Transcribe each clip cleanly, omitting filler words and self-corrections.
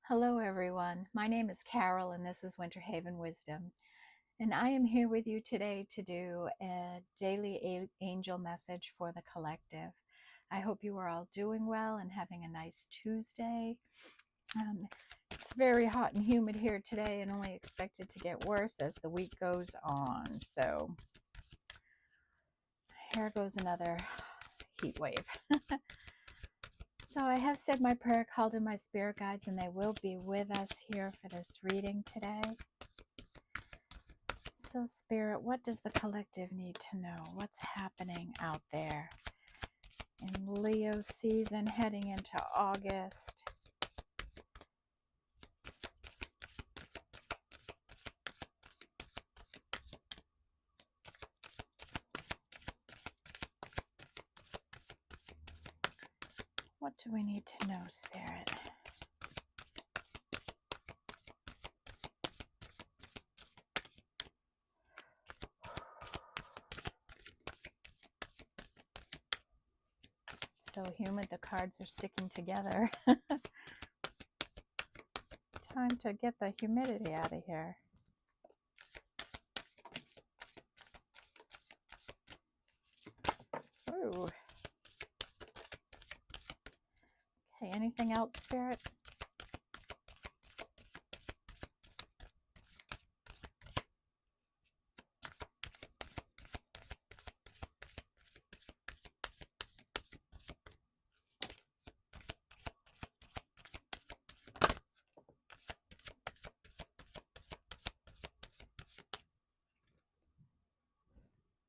Hello, everyone. My name is Carol, and this is Winter Haven Wisdom. And I am here with you today to do a daily angel message for the collective. I hope you are all doing well and having a nice Tuesday. It's very hot and humid here today and only expected to get worse as the week goes on. So here goes another heat wave. So I have said my prayer, called in my spirit guides, and they will be with us here for this reading today. So Spirit, what does the collective need to know? What's happening out there in Leo season heading into August? What do we need to know, Spirit? So humid, the cards are sticking together. Time to get the humidity out of here. Ooh. Okay, anything else, Spirit?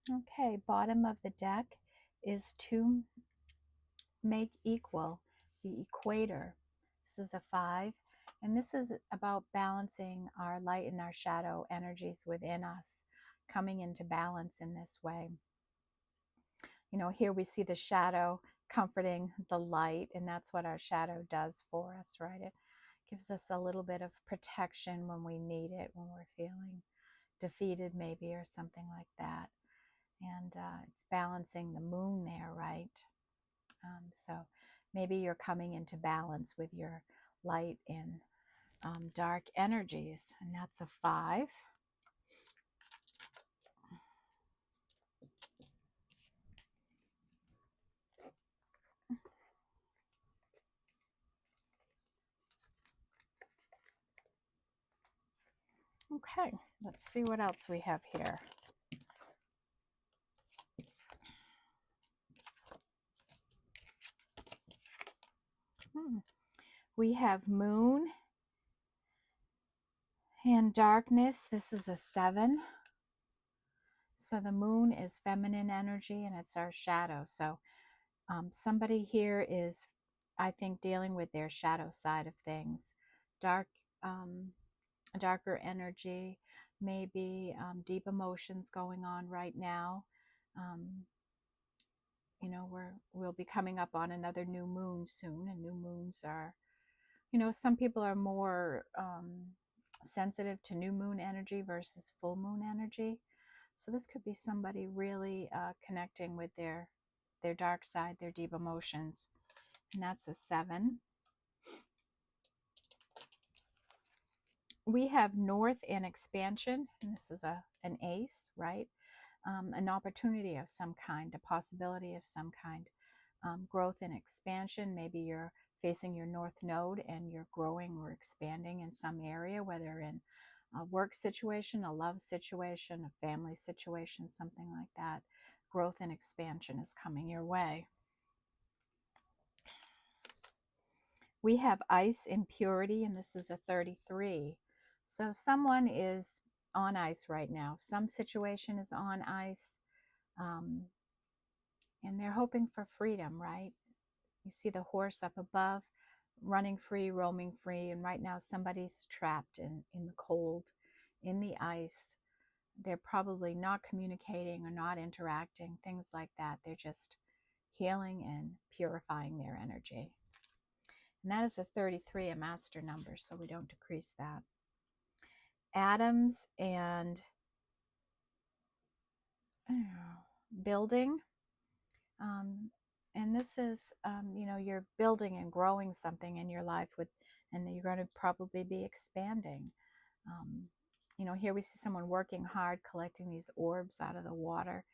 Okay, bottom of the deck is to make equal, the equator. This is a 5, and this is about balancing our light and our shadow energies within us, coming into balance in this way. You know, here we see the shadow comforting the light, and that's what our shadow does for us, right? It gives us a little bit of protection when we need it, when we're feeling defeated maybe, or something like that. And it's balancing the moon there, right? So maybe you're coming into balance with your light and dark energies, and that's a 5. Okay, let's see what else we have here. We have moon and darkness. This is a 7. So the moon is feminine energy and it's our shadow. So somebody here is, I think, dealing with their shadow side of things. Darker energy, maybe deep emotions going on right now. You know, we'll be coming up on another new moon soon, and new moons are, you know, some people are more sensitive to new moon energy versus full moon energy. So this could be somebody really connecting with their dark side, their deep emotions, and that's a 7. We have north and expansion, and this is an ace, right? An opportunity of some kind, a possibility of some kind. Growth and expansion, maybe you're facing your north node and you're growing or expanding in some area, whether in a work situation, a love situation, a family situation, something like that. Growth and expansion is coming your way. We have ice impurity, and this is a 33. So someone is on ice right now. Some situation is on ice, and they're hoping for freedom, right? You see the horse up above, running free, roaming free, and right now somebody's trapped in the cold, in the ice. They're probably not communicating or not interacting, things like that. They're just healing and purifying their energy. And that is a 33, a master number, so we don't decrease that. Atoms and building. And this is, you know, you're building and growing something in your life with and you're going to probably be expanding. You know, here we see someone working hard, collecting these orbs out of the water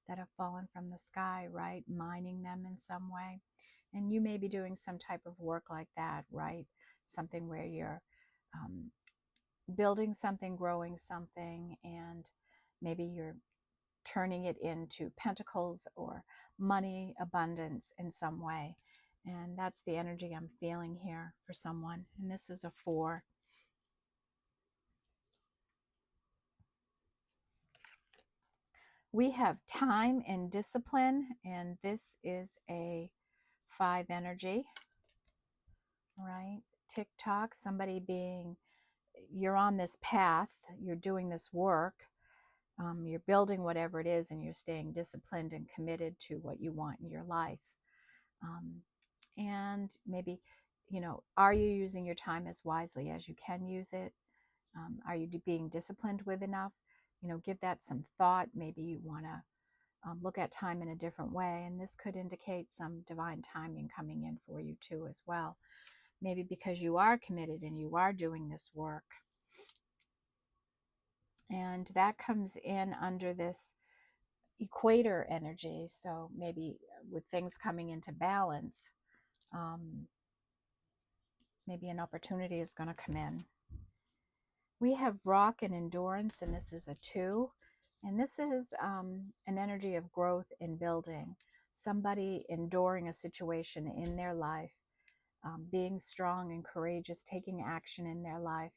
that have fallen from the sky, right? Mining them in some way. And you may be doing some type of work like that, right? Something where you're building something, growing something, and maybe you're turning it into pentacles or money, abundance in some way. And that's the energy I'm feeling here for someone. And this is a 4. We have time and discipline, and this is a 5 energy, right? TikTok, somebody being, you're on this path, you're doing this work, you're building whatever it is, and you're staying disciplined and committed to what you want in your life. And maybe, you know, are you using your time as wisely as you can use it? Are you being disciplined with enough? You know, give that some thought. Maybe you want to look at time in a different way, and this could indicate some divine timing coming in for you too as well. Maybe because you are committed and you are doing this work. And that comes in under this equator energy. So maybe with things coming into balance, maybe an opportunity is going to come in. We have rock and endurance, and this is a 2. And this is an energy of growth and building. Somebody enduring a situation in their life, being strong and courageous, taking action in their life.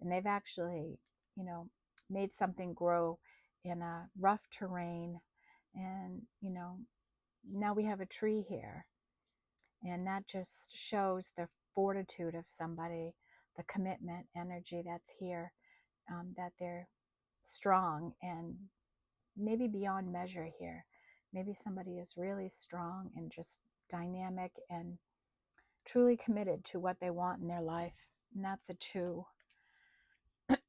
And they've actually, you know, made something grow in a rough terrain. And, you know, now we have a tree here. And that just shows the fortitude of somebody, the commitment energy that's here, that they're strong and maybe beyond measure here. Maybe somebody is really strong and just dynamic and truly committed to what they want in their life. And that's a 2.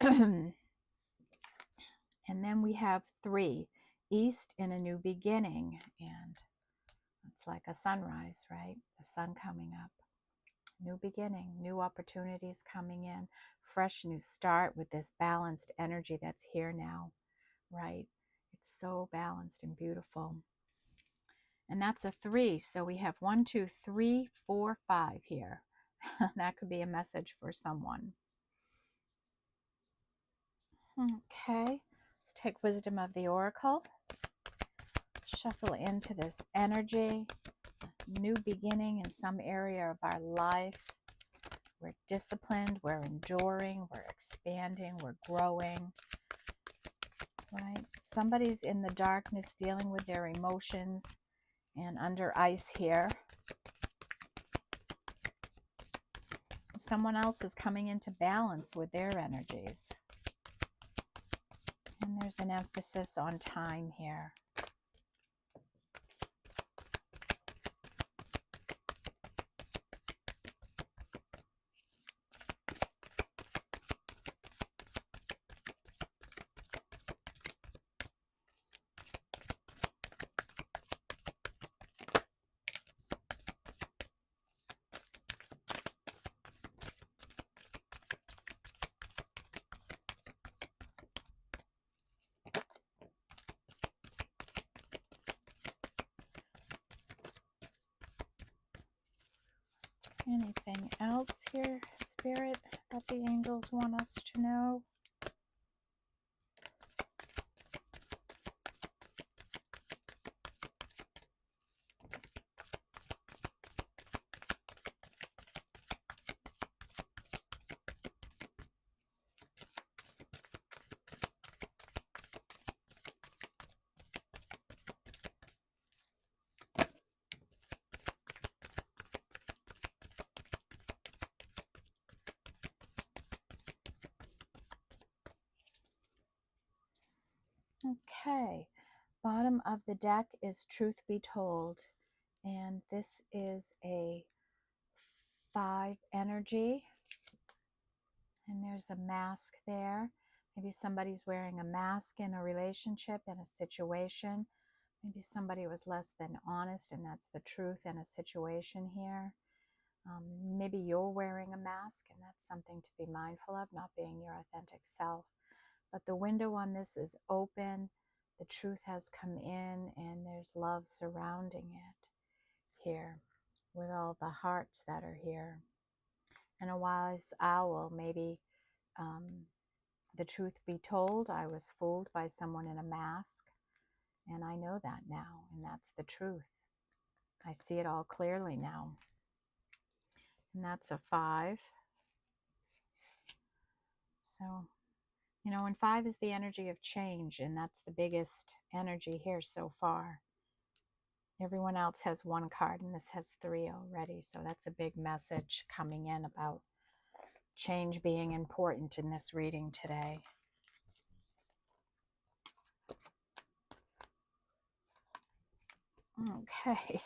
And then we have 3, east in a new beginning. And it's like a sunrise, right? The sun coming up. New beginning, new opportunities coming in, fresh new start with this balanced energy that's here now, right? It's so balanced and beautiful. And that's a 3. So we have 1, 2, 3, 4, 5 here. That could be a message for someone. Okay, let's take wisdom of the oracle. Shuffle into this energy. New beginning in some area of our life. We're disciplined, we're enduring, we're expanding, we're growing, right? Somebody's in the darkness dealing with their emotions and under ice here. Someone else is coming into balance with their energies. And there's an emphasis on time here. Anything else here, Spirit, that the angels want us to know? Okay, bottom of the deck is Truth Be Told, and this is a 5 energy, and there's a mask there. Maybe somebody's wearing a mask in a relationship, in a situation. Maybe somebody was less than honest, and that's the truth in a situation here. Maybe you're wearing a mask, and that's something to be mindful of, not being your authentic self. But the window on this is open. The truth has come in, and there's love surrounding it here with all the hearts that are here. And a wise owl, maybe the truth be told, I was fooled by someone in a mask, and I know that now, and that's the truth. I see it all clearly now. And that's a 5. So, you know, and 5 is the energy of change, and that's the biggest energy here so far. Everyone else has 1 card, and this has 3 already. So that's a big message coming in about change being important in this reading today. Okay.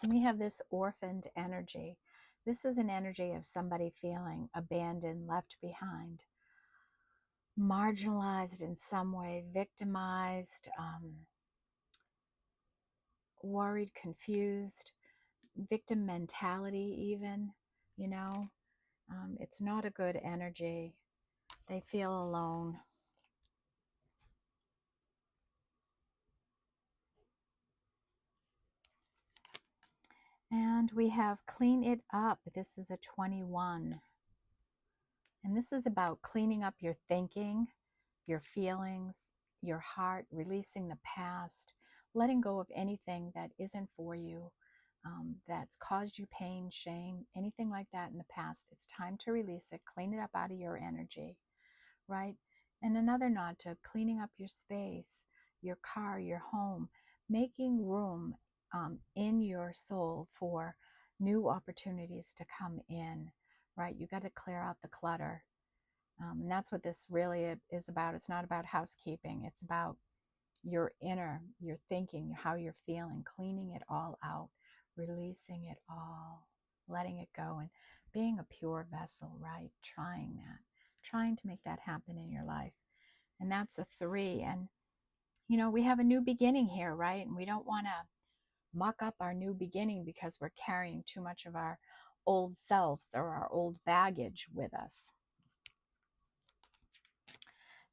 We have this orphaned energy. This is an energy of somebody feeling abandoned, left behind, marginalized in some way, victimized, worried, confused, victim mentality even, you know. It's not a good energy. They feel alone. And we have clean it up. This is a 21. And this is about cleaning up your thinking, your feelings, your heart, releasing the past, letting go of anything that isn't for you, that's caused you pain, shame, anything like that in the past. It's time to release it, clean it up out of your energy, right? And another nod to cleaning up your space, your car, your home, making room in your soul for new opportunities to come in, right? You got to clear out the clutter. And that's what this really is about. It's not about housekeeping. It's about your inner, your thinking, how you're feeling, cleaning it all out, releasing it all, letting it go, and being a pure vessel, right? Trying to make that happen in your life. And that's a 3. And, you know, we have a new beginning here, right? And we don't want to muck up our new beginning because we're carrying too much of our old selves or our old baggage with us.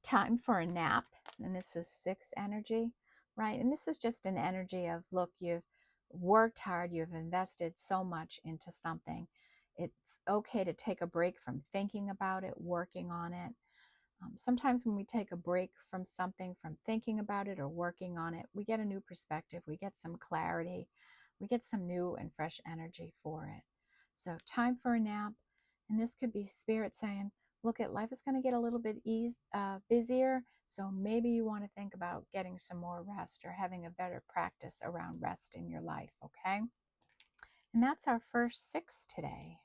Time for a nap. And this is 6 energy, right? And this is just an energy of, look, you've worked hard, you've invested so much into something. It's okay to take a break from thinking about it, working on it. Sometimes when we take a break from something, from thinking about it or working on it, we get a new perspective, we get some clarity, we get some new and fresh energy for it. So time for a nap. And this could be spirit saying, look, at life is going to get a little bit busier, so maybe you want to think about getting some more rest or having a better practice around rest in your life, okay? And that's our first 6 today.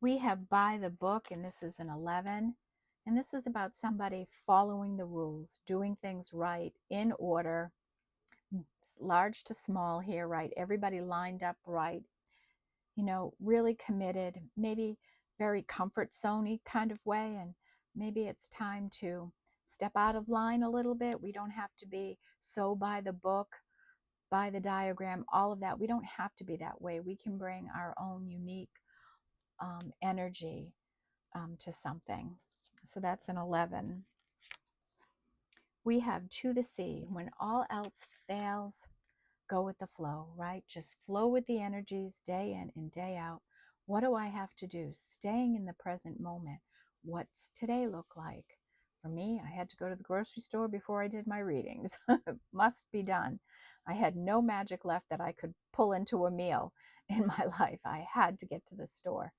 We have by the book, and this is an 11. And this is about somebody following the rules, doing things right, in order, large to small here, right? Everybody lined up right, you know, really committed, maybe very comfort zone-y kind of way. And maybe it's time to step out of line a little bit. We don't have to be so by the book, by the diagram, all of that. We don't have to be that way. We can bring our own unique energy to something. So that's an 11. We have to the sea. When all else fails, go with the flow, right? Just flow with the energies day in and day out. What do I have to do? Staying in the present moment. What's today look like? For me, I had to go to the grocery store before I did my readings. Must be done. I had no magic left that I could pull into a meal in my life. I had to get to the store,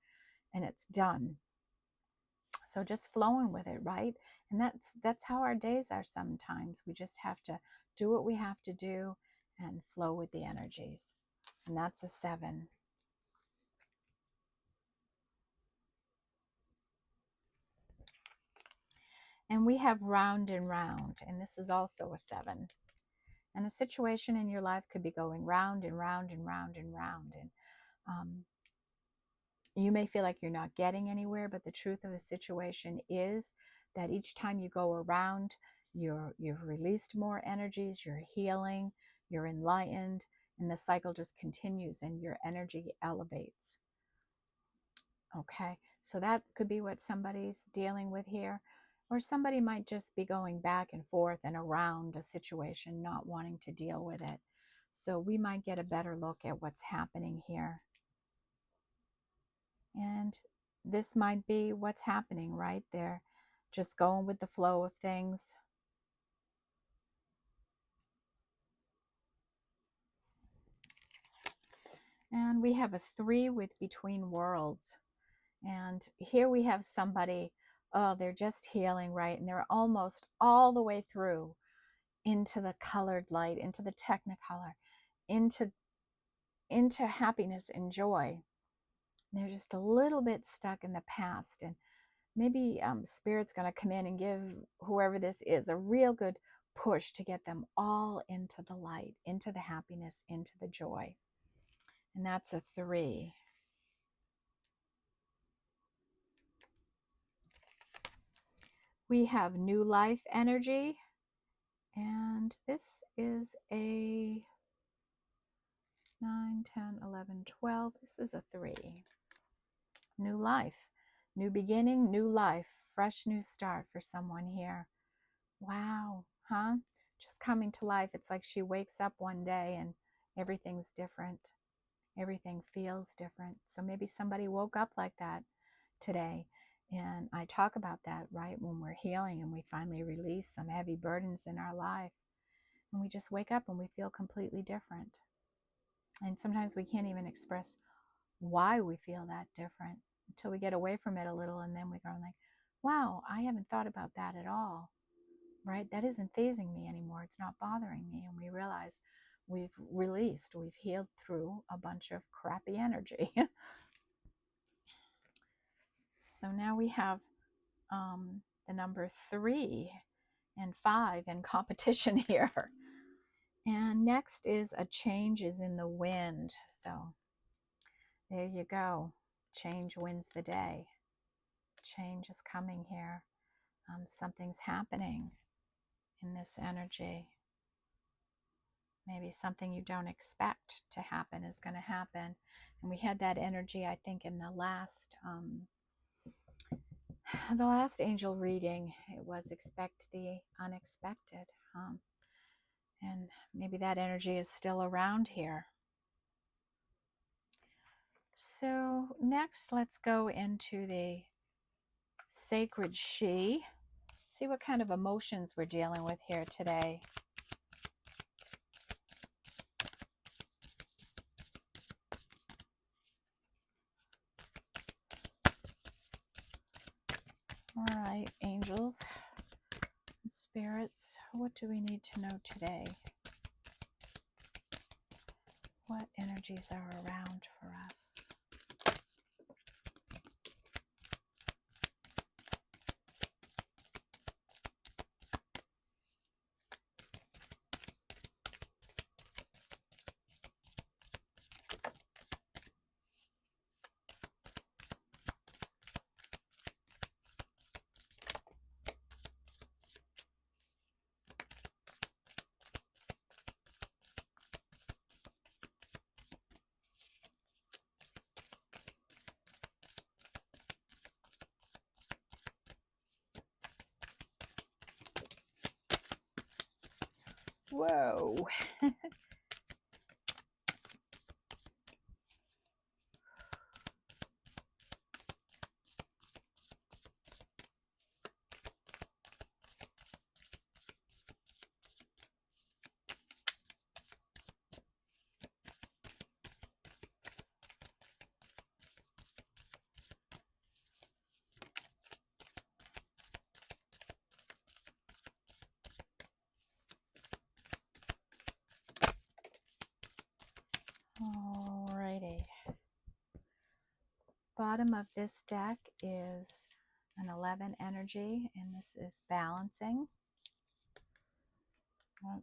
and it's done. So just flowing with it, right? And that's how our days are sometimes. We just have to do what we have to do and flow with the energies. And that's a 7. And we have round and round, and this is also a 7. And a situation in your life could be going round and round and round and round. And you may feel like you're not getting anywhere, but the truth of the situation is that each time you go around, you've released more energies, you're healing, you're enlightened, and the cycle just continues and your energy elevates. Okay, so that could be what somebody's dealing with here. Or somebody might just be going back and forth and around a situation, not wanting to deal with it. So we might get a better look at what's happening here. And this might be what's happening right there. Just going with the flow of things. And we have a 3 with between worlds. And here we have somebody, oh, they're just healing, right? And they're almost all the way through into the colored light, into the technicolor, into happiness and joy. They're just a little bit stuck in the past, and maybe Spirit's going to come in and give whoever this is a real good push to get them all into the light, into the happiness, into the joy. And that's a 3. We have new life energy, and this is a 9, 10, 11, 12. This is a 3. New life, new beginning, new life, fresh new start for someone here. Wow, huh? Just coming to life. It's like she wakes up one day and everything's different. Everything feels different. So maybe somebody woke up like that today. And I talk about that, right? When we're healing and we finally release some heavy burdens in our life. And we just wake up and we feel completely different. And sometimes we can't even express why we feel that different until we get away from it a little, and then we go like, wow, I haven't thought about that at all, right? That isn't phasing me anymore. It's not bothering me. And we realize we've released, we've healed through a bunch of crappy energy. So now we have the number 3 and 5 in competition here. And next is a change is in the wind. So there you go. Change wins the day. Change is coming here. Something's happening in this energy. Maybe something you don't expect to happen is going to happen. And we had that energy, I think, in the last angel reading. It was expect the unexpected. And maybe that energy is still around here. So next, let's go into the sacred she. See what kind of emotions we're dealing with here today. All right, angels, spirits, what do we need to know today? What energies are around for us? Whoa. Alrighty. Bottom of this deck is an 11 energy, and this is balancing.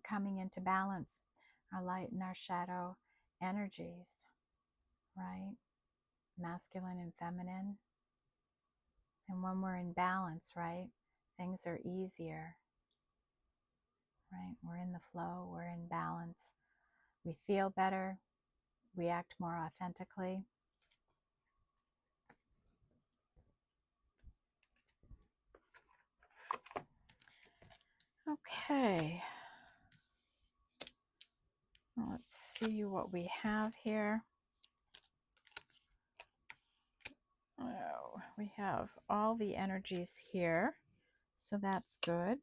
Coming into balance, our light and our shadow energies, right? Masculine and feminine. And when we're in balance, right, things are easier. right? We're in the flow, we're in balance. We feel better, we act more authentically. Okay. Let's see what we have here. Oh, we have all the energies here, so that's good.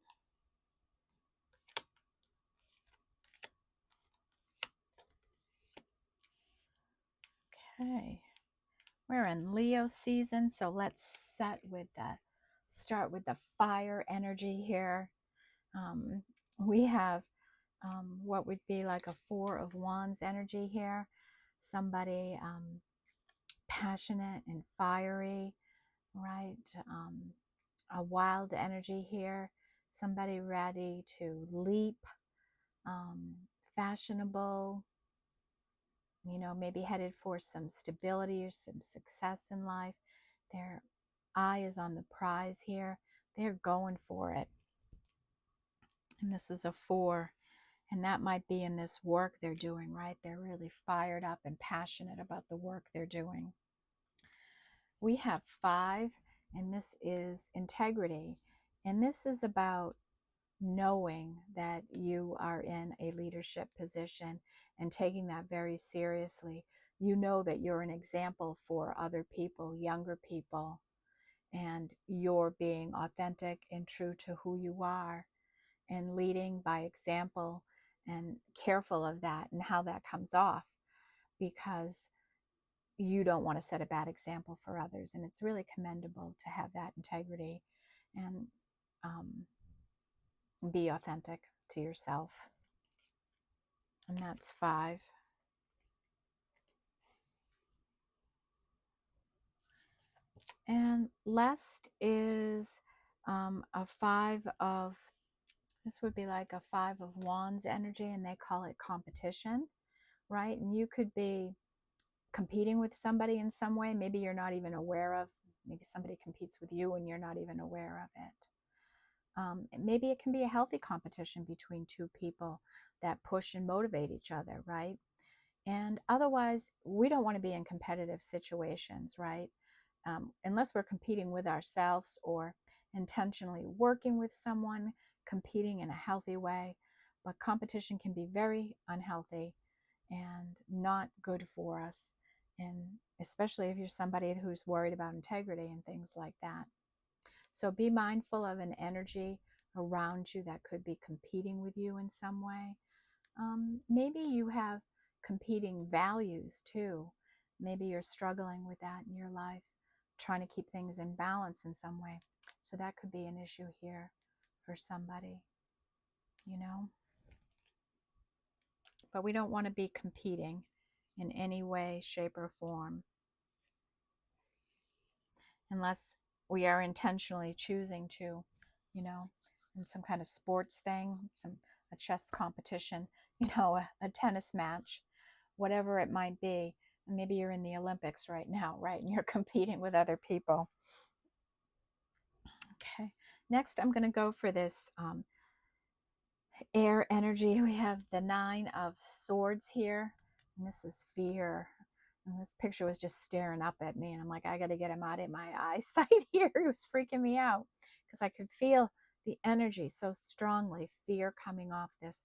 Okay, we're in Leo season, so let's start with the fire energy here. We have what would be like a Four of Wands energy here. Somebody passionate and fiery, right? A wild energy here. Somebody ready to leap, fashionable, you know, maybe headed for some stability or some success in life. Their eye is on the prize here. They're going for it. And this is a 4. And that might be in this work they're doing, right? They're really fired up and passionate about the work they're doing. We have 5, and this is integrity. And this is about knowing that you are in a leadership position and taking that very seriously. You know that you're an example for other people, younger people, and you're being authentic and true to who you are and leading by example and careful of that and how that comes off, because you don't want to set a bad example for others. And it's really commendable to have that integrity and be authentic to yourself. And that's 5. And last is a 5 of, this would be like a 5 of Wands energy, and they call it competition, right? And you could be competing with somebody in some way. Maybe you're not even aware of, maybe somebody competes with you and you're not even aware of it. Maybe it can be a healthy competition between two people that push and motivate each other, right? And otherwise, we don't want to be in competitive situations, right? Unless we're competing with ourselves or intentionally working with someone, competing in a healthy way. But competition can be very unhealthy and not good for us. And especially if you're somebody who's worried about integrity and things like that. So be mindful of an energy around you that could be competing with you in some way. Maybe you have competing values too. Maybe you're struggling with that in your life, trying to keep things in balance in some way. So that could be an issue here for somebody, you know. But we don't want to be competing in any way, shape, or form unless we are intentionally choosing to, you know, in some kind of sports thing, a chess competition, you know, a tennis match, whatever it might be. And maybe you're in the Olympics right now, right? And you're competing with other people. Okay. Next, I'm going to go for this air energy. We have the 9 of Swords here, and this is fear. And this picture was just staring up at me, and I'm like, I got to get him out of my eyesight here. He was freaking me out because I could feel the energy so strongly, fear coming off this.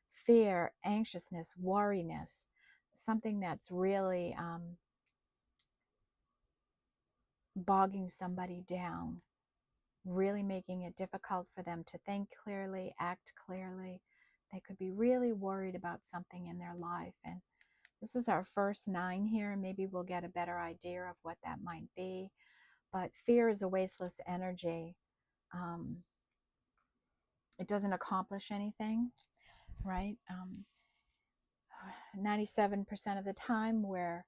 Fear, anxiousness, worriness, something that's really bogging somebody down, really making it difficult for them to think clearly, act clearly. They could be really worried about something in their life. And this is our first 9 here. Maybe we'll get a better idea of what that might be. But fear is a wasteless energy. It doesn't accomplish anything, right? 97% of the time we're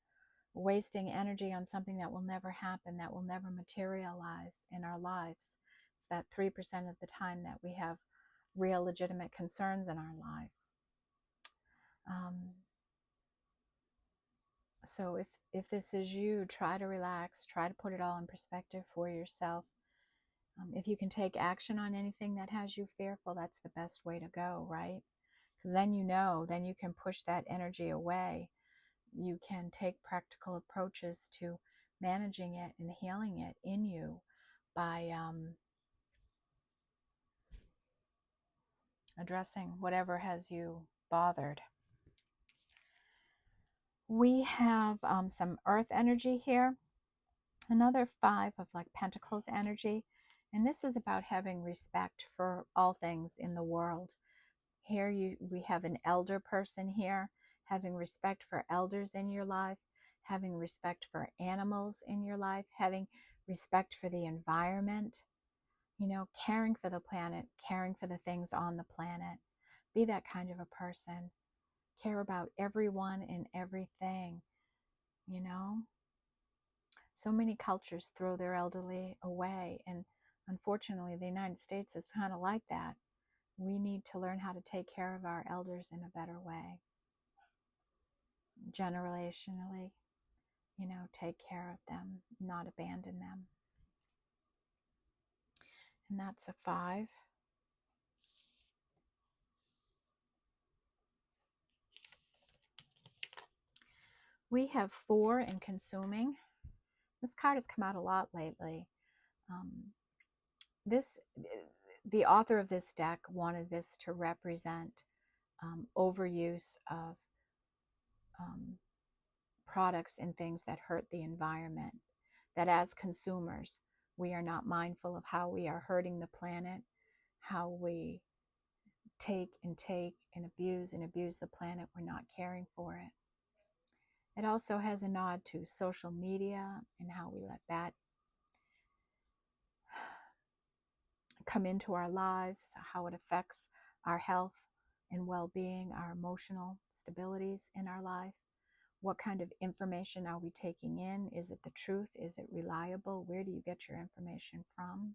wasting energy on something that will never happen, that will never materialize in our lives. It's that 3% of the time that we have real legitimate concerns in our life. So if this is you, try to relax, try to put it all in perspective for yourself. If you can take action on anything that has you fearful, that's the best way to go, right? Because then you know, then you can push that energy away. You can take practical approaches to managing it and healing it in you by addressing whatever has you bothered. We have some earth energy here, another 5 of like pentacles energy, and this is about having respect for all things in the world. Here we have an elder person here, having respect for elders in your life, having respect for animals in your life, having respect for the environment, you know, caring for the planet, caring for the things on the planet. Be that kind of a person. Care about everyone and everything, you know. So many cultures throw their elderly away, and unfortunately the United States is kind of like that. We need to learn how to take care of our elders in a better way. Generationally, you know, take care of them, not abandon them. And that's a 5. We have 4 in consuming. This card has come out a lot lately. The author of this deck wanted this to represent overuse of products and things that hurt the environment. That as consumers, we are not mindful of how we are hurting the planet, how we take and abuse the planet. We're not caring for it. It also has a nod to social media and how we let that come into our lives, how it affects our health and well-being, our emotional stabilities in our life. What kind of information are we taking in? Is it the truth? Is it reliable? Where do you get your information from?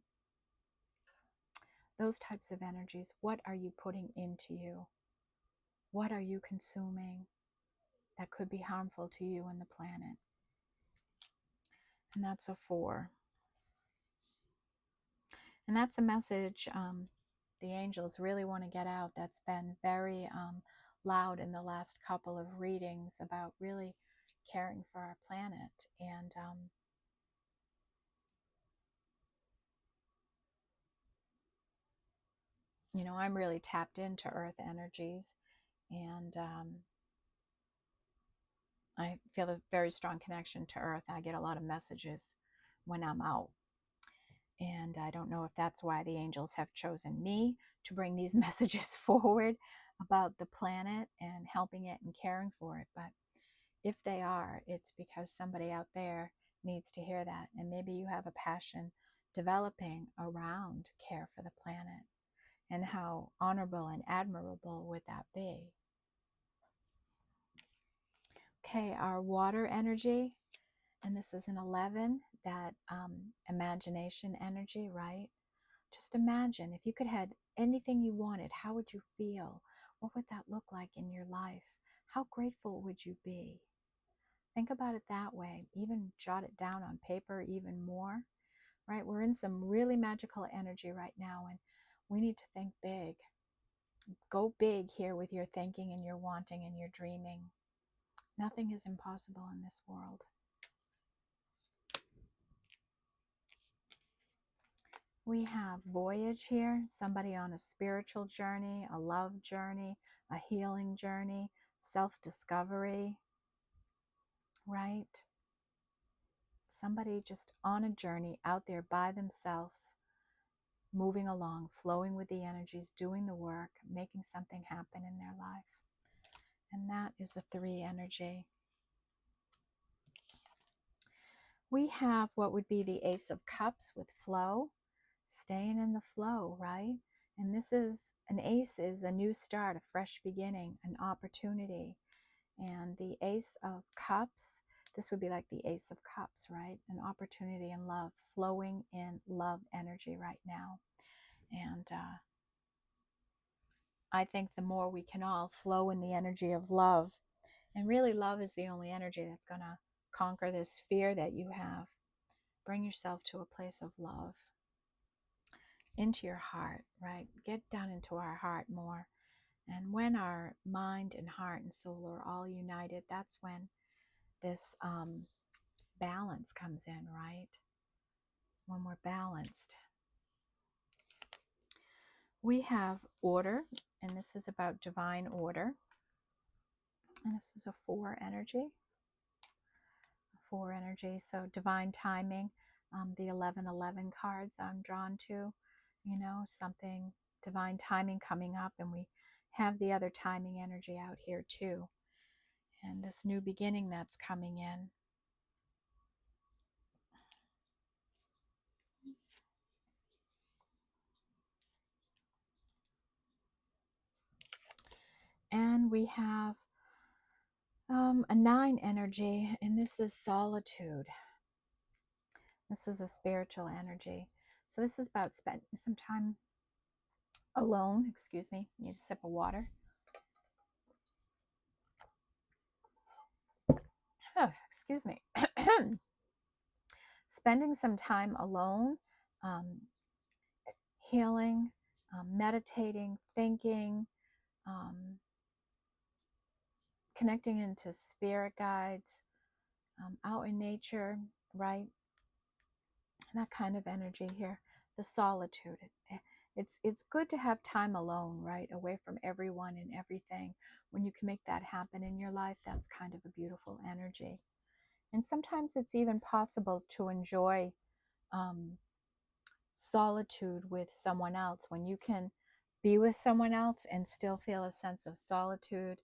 Those types of energies. What are you putting into you? What are you consuming that could be harmful to you and the planet? And that's a 4. And that's a message the angels really want to get out. That's been very loud in the last couple of readings about really caring for our planet. And you know, I'm really tapped into earth energies, and I feel a very strong connection to earth. I get a lot of messages when I'm out. And I don't know if that's why the angels have chosen me to bring these messages forward about the planet and helping it and caring for it. But if they are, it's because somebody out there needs to hear that. And maybe you have a passion developing around care for the planet. And how honorable and admirable would that be? Okay, our water energy, and this is an 11, that imagination energy, right? Just imagine if you could have anything you wanted, how would you feel? What would that look like in your life? How grateful would you be? Think about it that way. Even jot it down on paper even more, right? We're in some really magical energy right now, and we need to think big. Go big here with your thinking and your wanting and your dreaming. Nothing is impossible in this world. We have voyage here, somebody on a spiritual journey, a love journey, a healing journey, self-discovery, right? Somebody just on a journey out there by themselves, moving along, flowing with the energies, doing the work, making something happen in their life. And that is a 3 energy. We have what would be the Ace of Cups with flow, staying in the flow, right? And this is, an ace is a new start, a fresh beginning, an opportunity. And the Ace of Cups, this would be like the Ace of Cups, right? An opportunity in love, flowing in love energy right now. And I think the more we can all flow in the energy of love, and really love is the only energy that's going to conquer this fear that you have. Bring yourself to a place of love. into your heart, right? Get down into our heart more. And when our mind and heart and soul are all united, that's when this balance comes in, right? When we're balanced. We have order, and this is about divine order. And this is a 4 energy. 4 energy, so divine timing. The 1111 cards I'm drawn to, something divine timing coming up, and we have the other timing energy out here too. And this new beginning that's coming in. And we have a 9 energy, and this is solitude. This is a spiritual energy. So this is about spending some time alone. Excuse me, need a sip of water. Oh, excuse me. Spending some time alone, healing, meditating, thinking, connecting into spirit guides, out in nature, right? That kind of energy here. The solitude. It's good to have time alone, right? Away from everyone and everything. When you can make that happen in your life, that's kind of a beautiful energy. And sometimes it's even possible to enjoy solitude with someone else. When you can be with someone else and still feel a sense of solitude,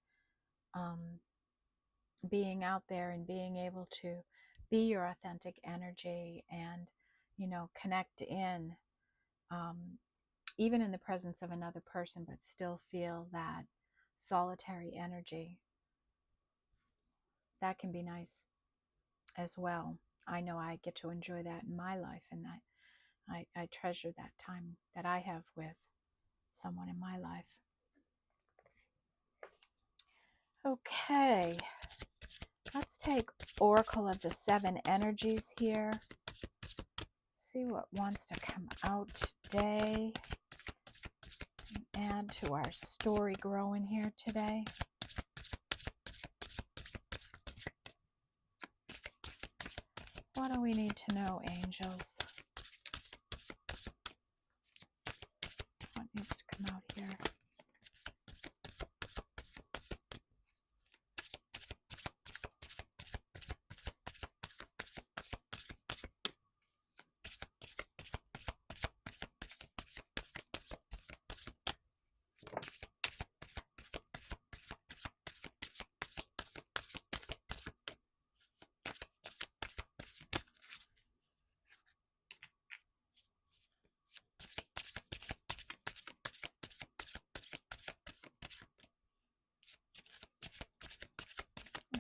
being out there and being able to be your authentic energy and, connect in, even in the presence of another person, but still feel that solitary energy. That can be nice as well. I know I get to enjoy that in my life, and that I treasure that time that I have with someone in my life. Okay, let's take Oracle of the 7 energies here. See what wants to come out today. Add to our story growing here today. What do we need to know, angels? What needs to come out here?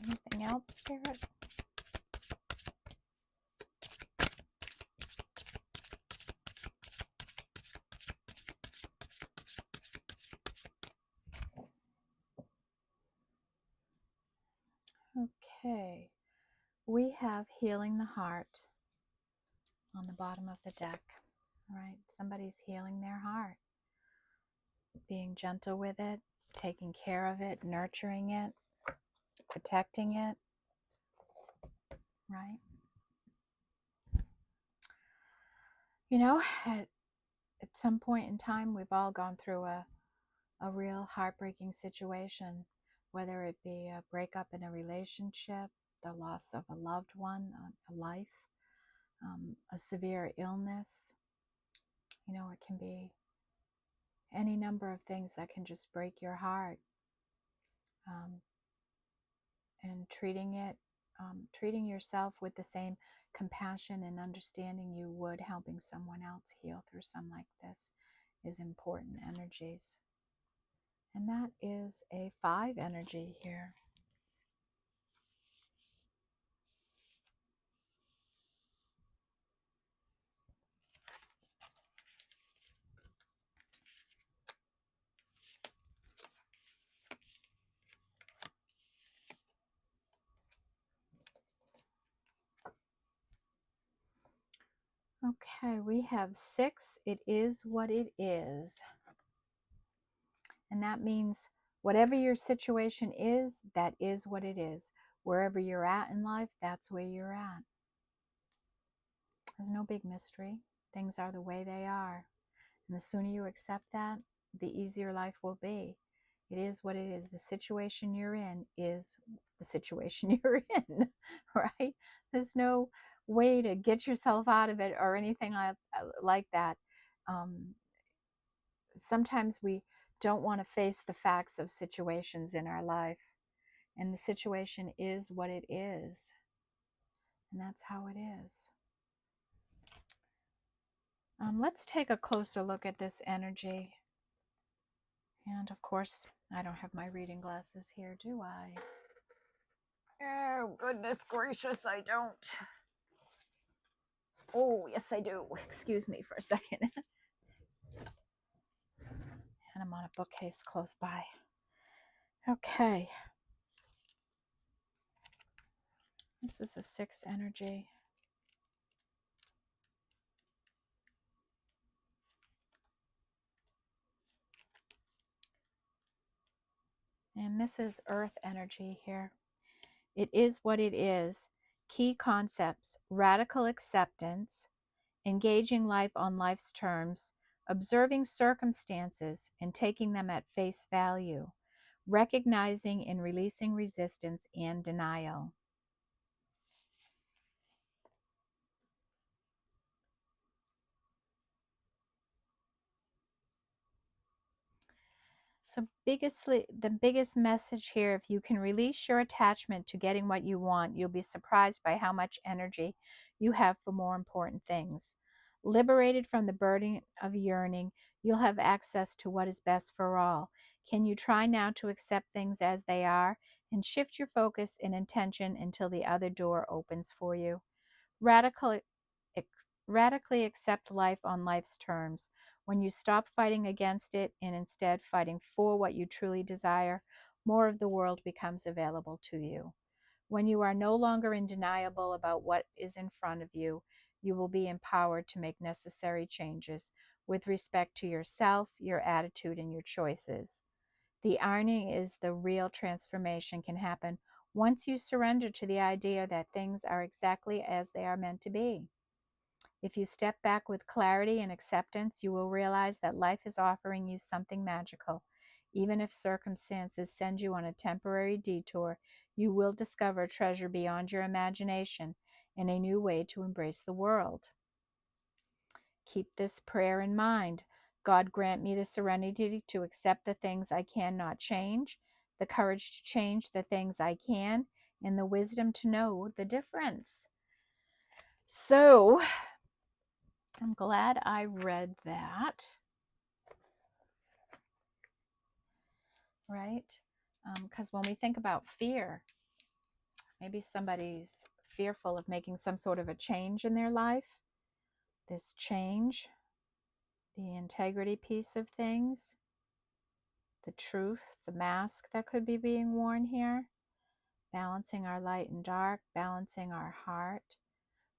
Anything else, Spirit? Okay, we have healing the heart on the bottom of the deck. All right, somebody's healing their heart, being gentle with it, taking care of it, nurturing it, protecting it, right? At some point in time, we've all gone through a real heartbreaking situation, whether it be a breakup in a relationship, the loss of a loved one, a life, a severe illness. It can be any number of things that can just break your heart. And treating yourself with the same compassion and understanding you would helping someone else heal through something like this is important energies. And that is a 5 energy here. Okay, we have 6. It is what it is. And that means whatever your situation is, that is what it is. Wherever you're at in life, that's where you're at. There's no big mystery. Things are the way they are. And the sooner you accept that, the easier life will be. It is what it is. The situation you're in is the situation you're in, right? There's no way to get yourself out of it or anything like that. Sometimes we don't want to face the facts of situations in our life. And the situation is what it is. And that's how it is. Let's take a closer look at this energy. And of course, I don't have my reading glasses here, do I? Oh, goodness gracious, I don't. Oh, yes, I do. Excuse me for a second. And I'm on a bookcase close by. Okay. This is a 6 energy. And this is earth energy here. It is what it is. Key concepts: radical acceptance, engaging life on life's terms, observing circumstances and taking them at face value, recognizing and releasing resistance and denial. So the biggest message here, if you can release your attachment to getting what you want, you'll be surprised by how much energy you have for more important things. Liberated from the burden of yearning, you'll have access to what is best for all. Can you try now to accept things as they are and shift your focus and intention until the other door opens for you? Radical Radically accept life on life's terms. When you stop fighting against it and instead fighting for what you truly desire, more of the world becomes available to you. When you are no longer in denial about what is in front of you, you will be empowered to make necessary changes with respect to yourself, your attitude, and your choices. The irony is the real transformation can happen once you surrender to the idea that things are exactly as they are meant to be. If you step back with clarity and acceptance, you will realize that life is offering you something magical. Even if circumstances send you on a temporary detour, you will discover a treasure beyond your imagination and a new way to embrace the world. Keep this prayer in mind. God, grant me the serenity to accept the things I cannot change, the courage to change the things I can, and the wisdom to know the difference. So, I'm glad I read that, right? Because when we think about fear, maybe somebody's fearful of making some sort of a change in their life. This change, the integrity piece of things, the truth, the mask that could be being worn here, balancing our light and dark, balancing our heart,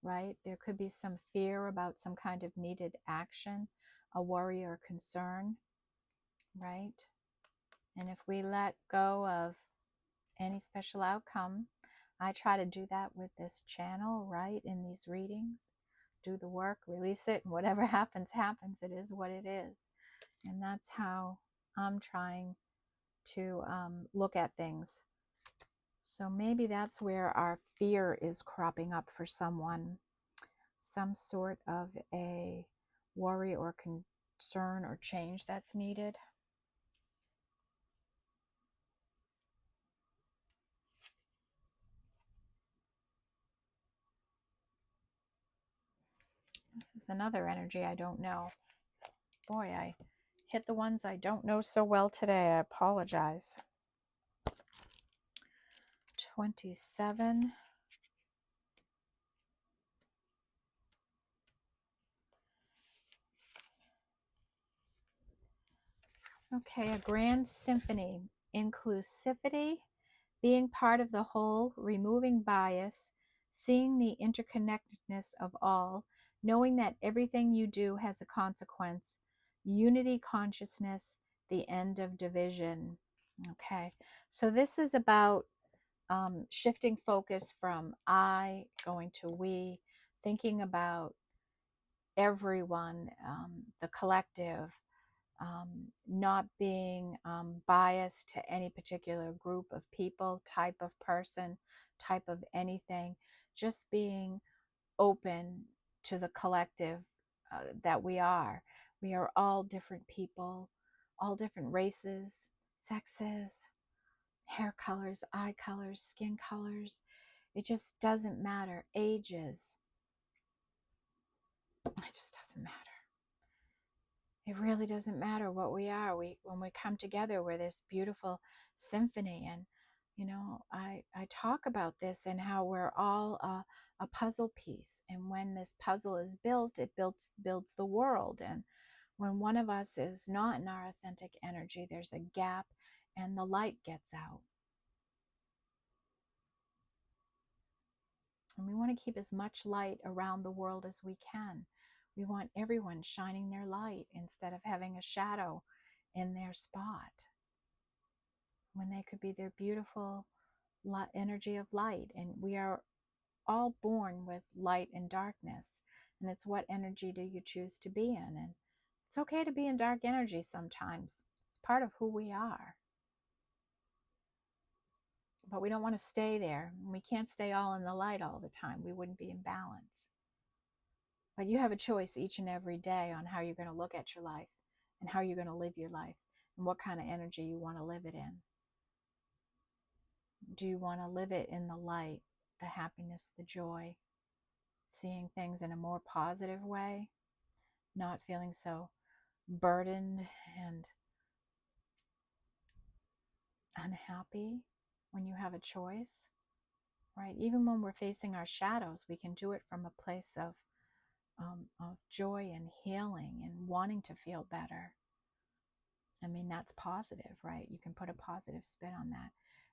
right? There could be some fear about some kind of needed action, a worry or concern, right? And if we let go of any special outcome, I try to do that with this channel, right? In these readings, do the work, release it, and whatever happens, happens. It is what it is. And that's how I'm trying to look at things. So maybe that's where our fear is cropping up for someone, some sort of a worry or concern or change that's needed. This is another energy I don't know. Boy, I hit the ones I don't know so well today. I apologize. 27. Okay, a grand symphony. Inclusivity, being part of the whole, removing bias, seeing the interconnectedness of all, knowing that everything you do has a consequence, unity consciousness, the end of division. Okay, so this is about shifting focus from I going to we, thinking about everyone, the collective, not being biased to any particular group of people, type of person, type of anything, just being open to the collective that we are. We are all different people, all different races, sexes, hair colors, eye colors, skin colors. It just doesn't matter. Ages. It just doesn't matter. It really doesn't matter what we are. When we come together, we're this beautiful symphony. And I talk about this and how we're all a puzzle piece. And when this puzzle is built, it builds the world. And when one of us is not in our authentic energy, there's a gap and the light gets out. And we want to keep as much light around the world as we can. We want everyone shining their light instead of having a shadow in their spot when they could be their beautiful energy of light. And we are all born with light and darkness. And it's what energy do you choose to be in? And it's okay to be in dark energy sometimes. It's part of who we are. But we don't want to stay there. We can't stay all in the light all the time. We wouldn't be in balance. But you have a choice each and every day on how you're going to look at your life and how you're going to live your life and what kind of energy you want to live it in. Do you want to live it in the light, the happiness, the joy, seeing things in a more positive way, not feeling so burdened and unhappy when you have a choice, right? Even when we're facing our shadows, we can do it from a place of joy and healing and wanting to feel better. I mean, that's positive, right? You can put a positive spin on that.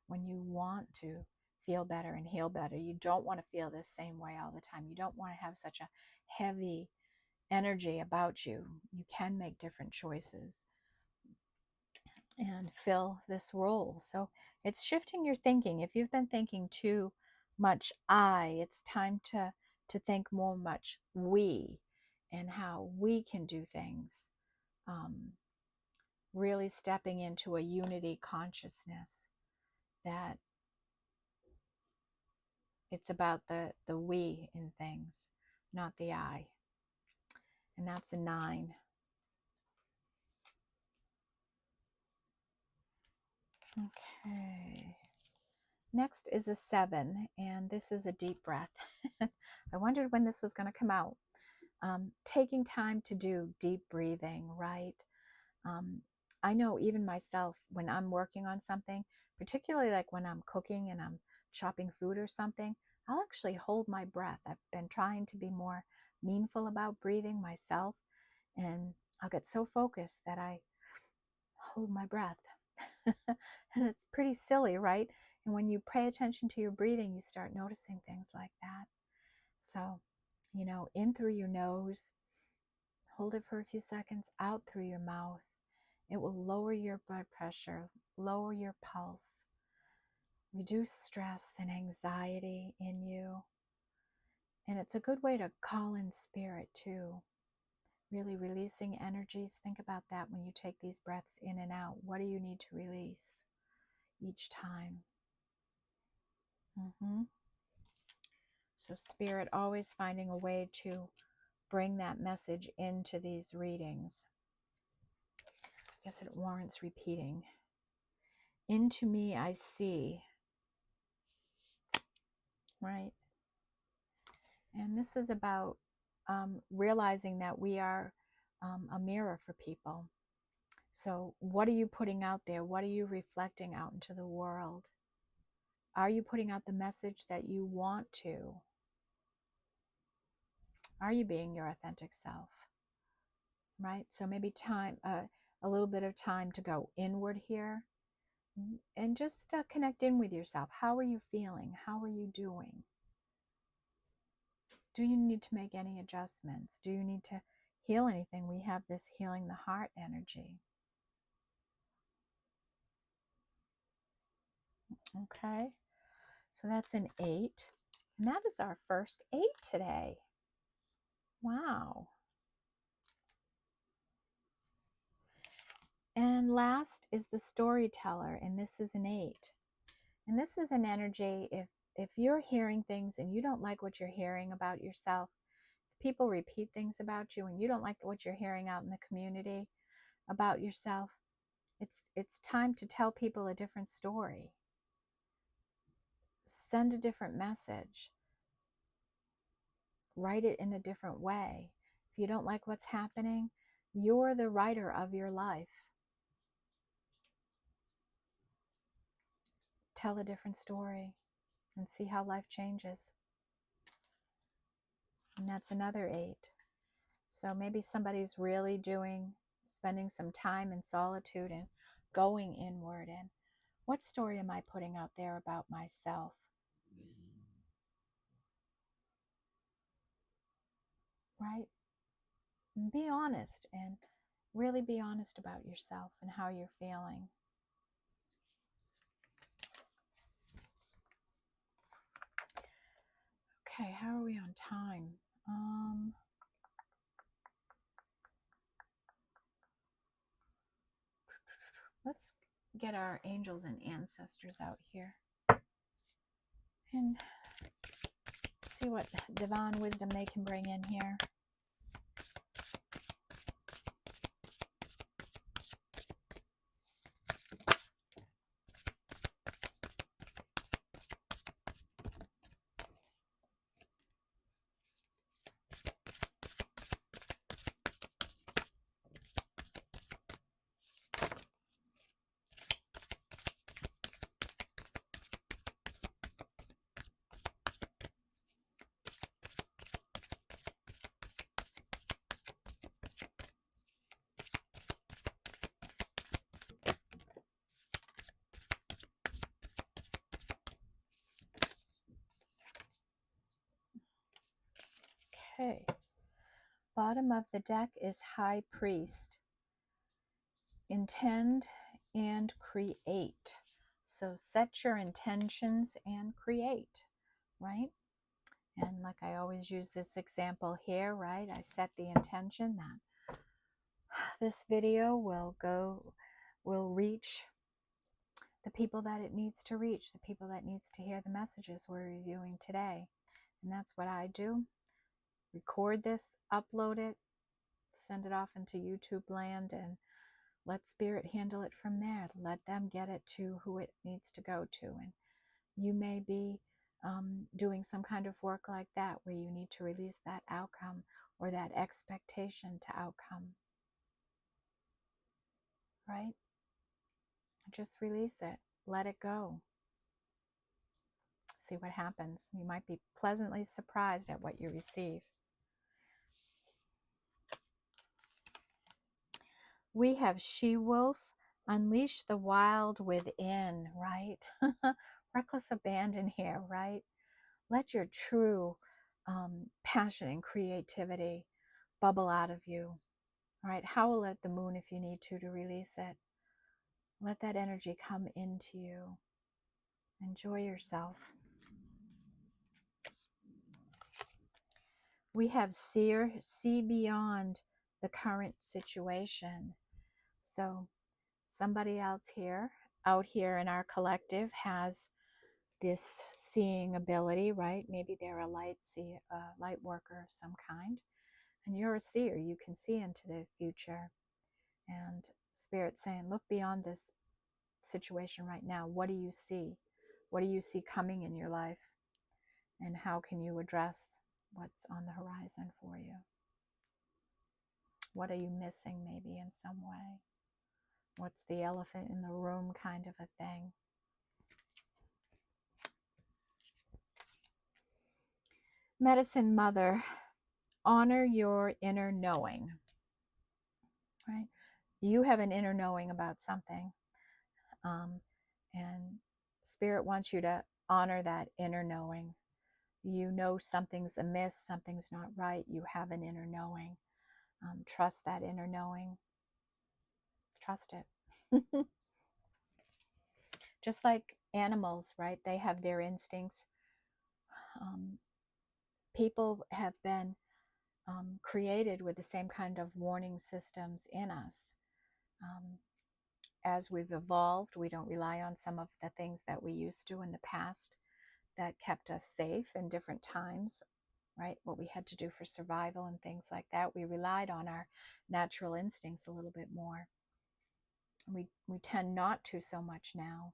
When you want to feel better and heal better, you don't want to feel the same way all the time. You don't want to have such a heavy energy about you. You can make different choices and fill this role. So it's shifting your thinking. If you've been thinking too much I, it's time to think more much we and how we can do things. Really stepping into a unity consciousness that it's about the we in things, not the I. And that's a 9. Okay. Next is a 7, and this is a deep breath. I wondered when this was going to come out. Taking time to do deep breathing, right? I know even myself, when I'm working on something, particularly like when I'm cooking and I'm chopping food or something, I'll actually hold my breath. I've been trying to be more meaningful about breathing myself, and I'll get so focused that I hold my breath. And it's pretty silly, right? And when you pay attention to your breathing, you start noticing things like that. So, in through your nose, hold it for a few seconds, out through your mouth. It will lower your blood pressure, lower your pulse, reduce stress and anxiety in you. And it's a good way to call in spirit too. Really releasing energies. Think about that when you take these breaths in and out. What do you need to release each time? So spirit always finding a way to bring that message into these readings. I guess it warrants repeating. Into me I see. Right? And this is about realizing that we are a mirror for people. So what are you putting out there? What are you reflecting out into the world? Are you putting out the message that you want to? Are you being your authentic self? Right? So maybe a little bit of time to go inward here and just connect in with yourself. How are you feeling? How are you doing? Do you need to make any adjustments? Do you need to heal anything? We have this healing the heart energy. Okay, so that's an 8. And that is our first 8 today. Wow. And last is the storyteller, and this is an 8. And this is an energy, if you're hearing things and you don't like what you're hearing about yourself, if people repeat things about you and you don't like what you're hearing out in the community about yourself, it's time to tell people a different story. Send a different message. Write it in a different way. If you don't like what's happening, you're the writer of your life. Tell a different story and see how life changes. And that's another 8. So maybe somebody's really spending some time in solitude and going inward. And what story am I putting out there about myself? Right? And be honest, and really be honest about yourself and how you're feeling. Okay, how are we on time? Let's get our angels and ancestors out here and see what divine wisdom they can bring in here. Okay, bottom of the deck is High Priest. Intend and create. So set your intentions and create, right? And like I always use this example here, right? I set the intention that this video will reach the people that it needs to reach, the people that needs to hear the messages we're reviewing today. And that's what I do. Record this, upload it, send it off into YouTube land, and let Spirit handle it from there. Let them get it to who it needs to go to. And you may be doing some kind of work like that where you need to release that outcome or that expectation to outcome. Right? Just release it. Let it go. See what happens. You might be pleasantly surprised at what you receive. We have She-Wolf, unleash the wild within, right? Reckless abandon here, right? Let your true passion and creativity bubble out of you, all right? Howl at the moon if you need to release it. Let that energy come into you. Enjoy yourself. We have Seer, see beyond the current situation. So somebody else here, out here in our collective, has this seeing ability, right? Maybe they're a light worker of some kind, and you're a seer. You can see into the future, and Spirit saying, look beyond this situation right now. What do you see? What do you see coming in your life, and how can you address what's on the horizon for you? What are you missing, maybe in some way? What's the elephant in the room kind of a thing? Medicine Mother, honor your inner knowing, right? You have an inner knowing about something, and Spirit wants you to honor that inner knowing. you know something's amiss, something's not right, you have an inner knowing. Trust that inner knowing. Trust it. Just like animals, right? They have their instincts. Um, People have been created with the same kind of warning systems in us. Um, as we've evolved, we don't rely on some of the things that we used to in the past that kept us safe in different times, right? What we had to do for survival and things like that. We relied on our natural instincts a little bit more. We tend not to so much now.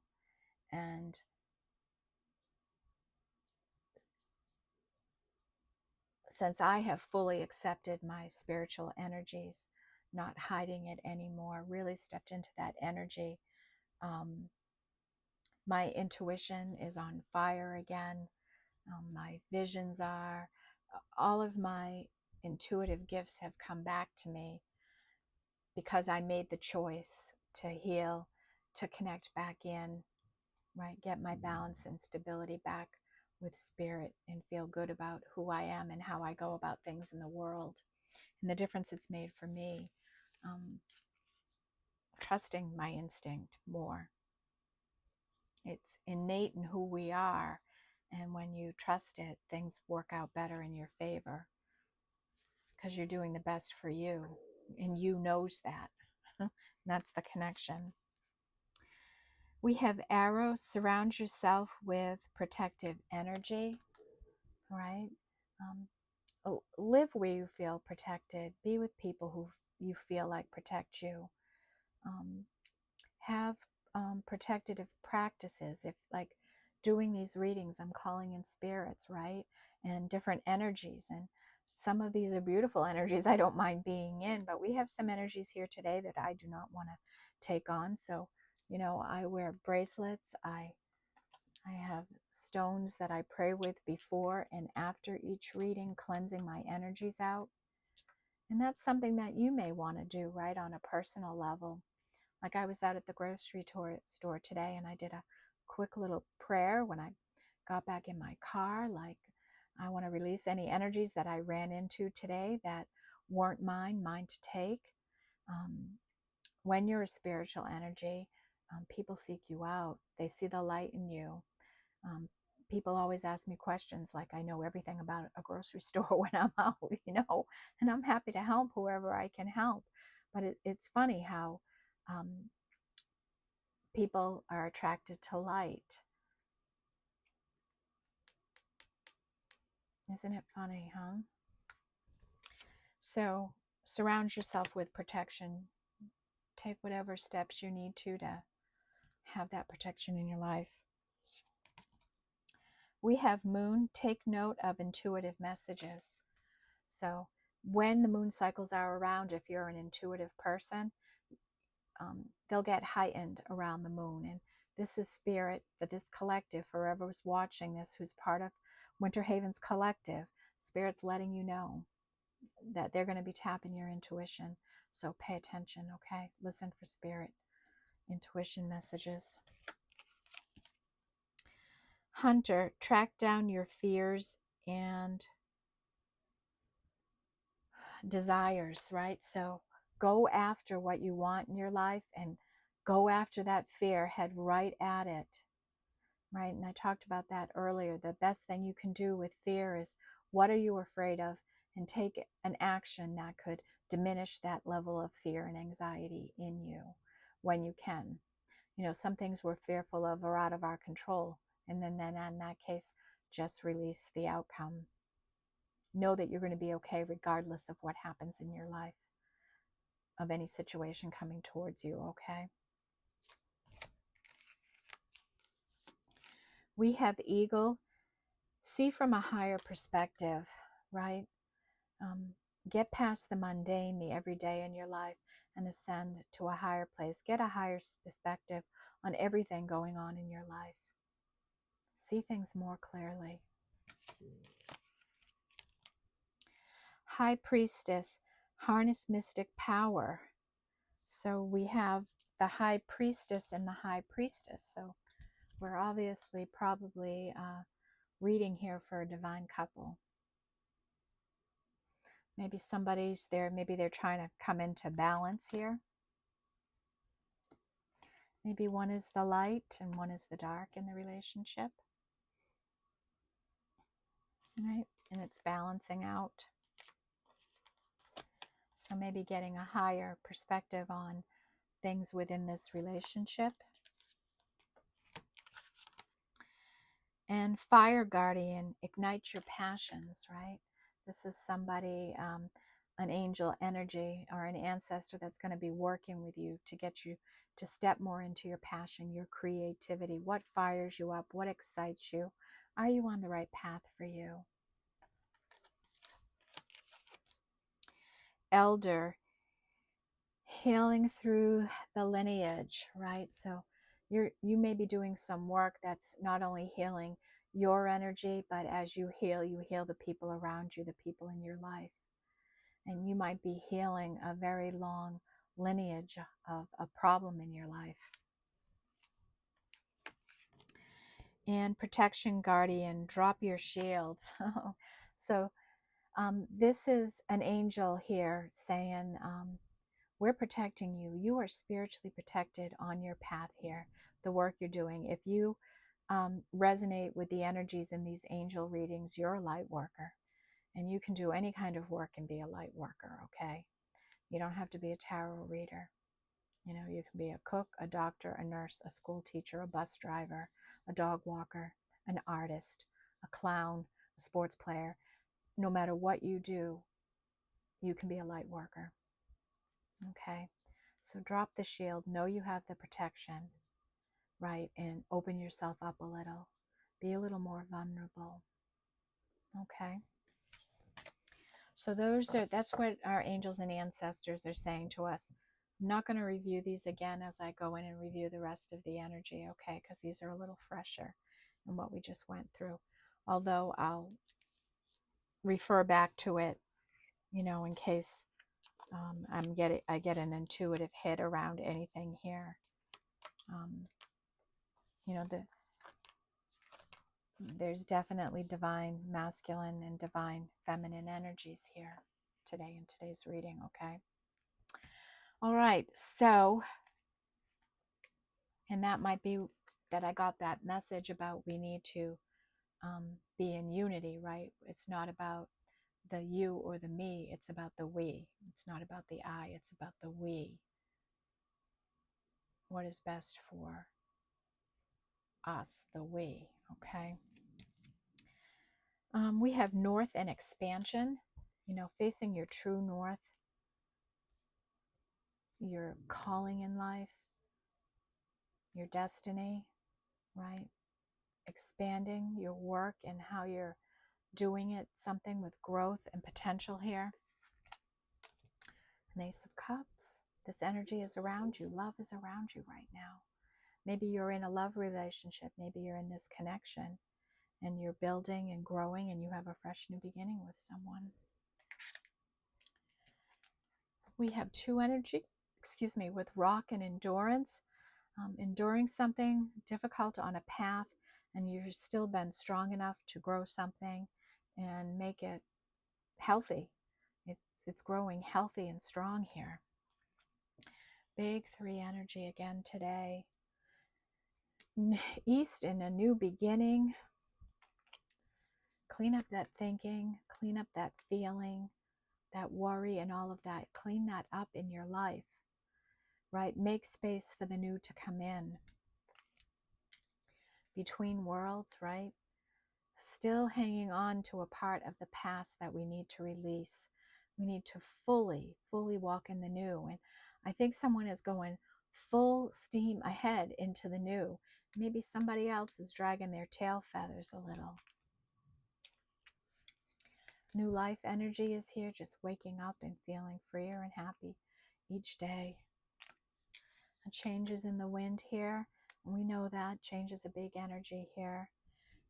And since I have fully accepted my spiritual energies, not hiding it anymore, really stepped into that energy, my intuition is on fire again. My visions are, all of my intuitive gifts have come back to me because I made the choice to heal, to connect back in, right? Get my balance and stability back with spirit and feel good about who I am and how I go about things in the world and the difference it's made for me. Trusting my instinct more. It's innate in who we are. And when you trust it, things work out better in your favor because you're doing the best for you. And you knows that. That's the connection. We have arrows. Surround yourself with protective energy, right? Live where you feel protected. Be with people who you feel like protect you. Have protective practices. If, like, doing these readings, I'm calling in spirits, right? And different energies. And some of these are beautiful energies I don't mind being in, but we have some energies here today that I do not want to take on. So, I wear bracelets. I have stones that I pray with before and after each reading, cleansing my energies out. And that's something that you may want to do, right, on a personal level. Like, I was out at the grocery store today and I did a quick little prayer when I got back in my car. Like, I want to release any energies that I ran into today that weren't mine to take. When you're a spiritual energy, people seek you out. They see the light in you. People always ask me questions like I know everything about a grocery store when I'm out, and I'm happy to help whoever I can help. But it's funny how people are attracted to light. Isn't it funny, huh? So surround yourself with protection. Take whatever steps you need to have that protection in your life. We have moon. Take note of intuitive messages. So when the moon cycles are around, if you're an intuitive person, they'll get heightened around the moon. And this is spirit for this collective, for whoever's watching this, who's part of Winter Haven's collective. Spirit's letting you know that they're going to be tapping your intuition. So pay attention, okay? Listen for spirit, intuition messages. Hunter, track down your fears and desires, right? So go after what you want in your life and go after that fear, head right at it, right? And I talked about that earlier. The best thing you can do with fear is, what are you afraid of? And take an action that could diminish that level of fear and anxiety in you when you can. Some things we're fearful of are out of our control. And then in that case, just release the outcome. Know that you're going to be okay regardless of what happens in your life, of any situation coming towards you, okay? We have eagle. See from a higher perspective, right? Get past the mundane, the everyday in your life, and ascend to a higher place. Get a higher perspective on everything going on in your life. See things more clearly. High Priestess, harness mystic power. So we have the High Priestess and the High Priestess. So we're obviously probably reading here for a divine couple. Maybe somebody's there, maybe they're trying to come into balance here. Maybe one is the light and one is the dark in the relationship. Right? And it's balancing out. So maybe getting a higher perspective on things within this relationship. And fire guardian, ignite your passions, right? This is somebody, an angel energy or an ancestor that's going to be working with you to get you to step more into your passion, your creativity. What fires you up? What excites you? Are you on the right path for you? Elder, healing through the lineage, right? So you may be doing some work that's not only healing your energy, but as you heal the people around you, the people in your life. And you might be healing a very long lineage of a problem in your life. And protection guardian, drop your shields. So this is an angel here saying, we're protecting you. You are spiritually protected on your path here, the work you're doing. If you resonate with the energies in these angel readings, you're a light worker. And you can do any kind of work and be a light worker, okay? You don't have to be a tarot reader. You know, you can be a cook, a doctor, a nurse, a school teacher, a bus driver, a dog walker, an artist, a clown, a sports player. No matter what you do, you can be a light worker. Okay, so drop the shield, know you have the protection, right? And open yourself up a little. Be a little more vulnerable. Okay. So that's what our angels and ancestors are saying to us. I'm not going to review these again as I go in and review the rest of the energy, okay? Because these are a little fresher than what we just went through. Although I'll refer back to it, you know, in case I get an intuitive hit around anything here. You know, there's definitely divine masculine and divine feminine energies here today in today's reading, okay? All right, so, and that might be that I got that message about we need to be in unity, right? It's not about the you or the me, it's about the we. It's not about the I, it's about the we. What is best for us, the we, okay? We have north and expansion, you know, facing your true north, your calling in life, your destiny, right? Expanding your work and how you're doing it, something with growth and potential here. An Ace of Cups. This energy is around you. Love is around you right now. Maybe you're in a love relationship. Maybe you're in this connection and you're building and growing and you have a fresh new beginning with someone. We have two energy, with rock and endurance. Enduring something difficult on a path, and you've still been strong enough to grow something and make it healthy. It's growing healthy and strong here. Big three energy again today. East in a new beginning. Clean up that thinking, clean up that feeling, that worry and all of that. Clean that up in your life, right? Make space for the new to come in. Between worlds, right? Still hanging on to a part of the past that we need to release. We need to fully walk in the new. And I think someone is going full steam ahead into the new. Maybe somebody else is dragging their tail feathers a little. New life energy is here, just waking up and feeling freer and happy each day. And changes in the wind here. And we know that change is a big energy here.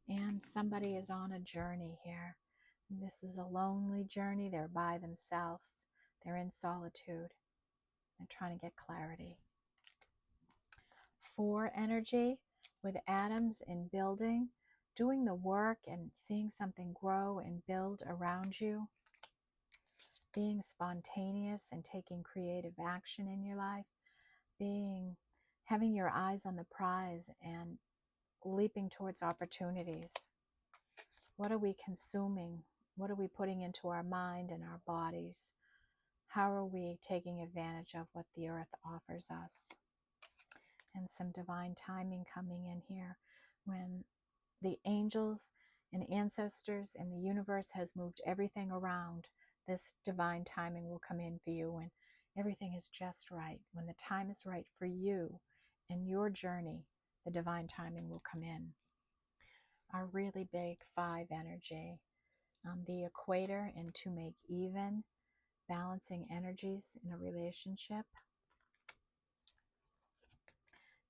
And somebody is on a journey here. And this is a lonely journey. They're by themselves. They're in solitude. They're trying to get clarity. 4 energy with atoms in building. doing the work and seeing something grow and build around you, being spontaneous and taking creative action in your life, having your eyes on the prize and leaping towards opportunities. What are we consuming? What are we putting into our mind and our bodies? How are we taking advantage of what the earth offers us? And some divine timing coming in here when the angels and ancestors and the universe has moved everything around. This divine timing will come in for you when everything is just right. When the time is right for you and your journey, the divine timing will come in. Our really big 5 energy, the equator and to make even, balancing energies in a relationship.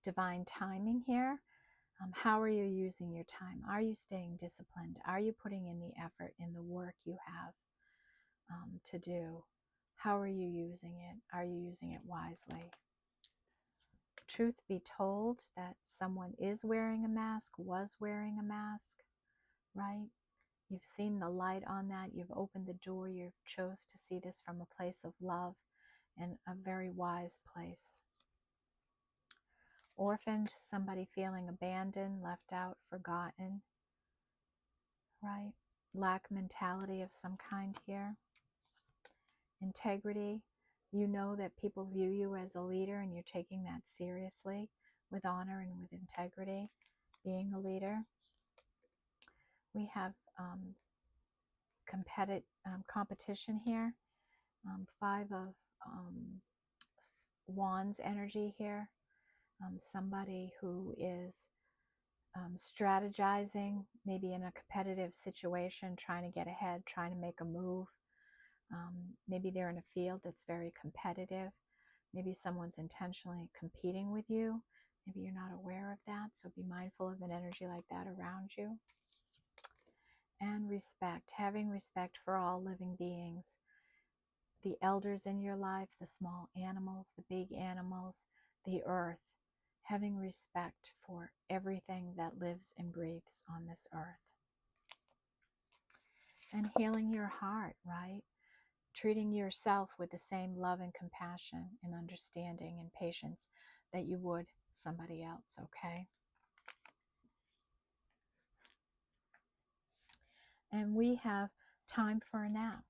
Divine timing here. How are you using your time? Are you staying disciplined? Are you putting in the effort in the work you have to do? How are you using it? Are you using it wisely? Truth be told that someone is wearing a mask, was wearing a mask, right? You've seen the light on that. You've opened the door. You've chose to see this from a place of love and a very wise place. Orphaned, somebody feeling abandoned, left out, forgotten, right? Lack mentality of some kind here. Integrity, you know that people view you as a leader and you're taking that seriously with honor and with integrity, being a leader. We have competition here. 5 of Wands energy here. Somebody who is strategizing, maybe in a competitive situation, trying to get ahead, trying to make a move. Maybe they're in a field that's very competitive. Maybe someone's intentionally competing with you. Maybe you're not aware of that, so be mindful of an energy like that around you. And respect, having respect for all living beings. The elders in your life, the small animals, the big animals, the earth. Having respect for everything that lives and breathes on this earth. And healing your heart, right? Treating yourself with the same love and compassion and understanding and patience that you would somebody else, okay? And we have time for a nap,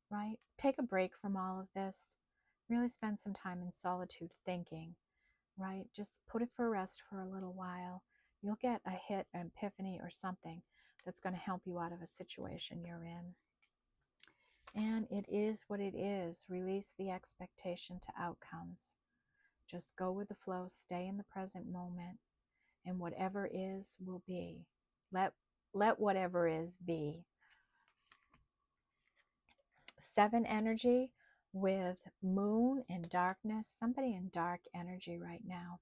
right? Take a break from all of this. Really spend some time in solitude thinking, right? Just put it for rest for a little while. You'll get a hit, an epiphany, or something that's going to help you out of a situation you're in. And it is what it is. Release the expectation to outcomes. Just go with the flow, stay in the present moment, and whatever is will be. Let whatever is be. 7 energy with moon and darkness. Somebody in dark energy right now,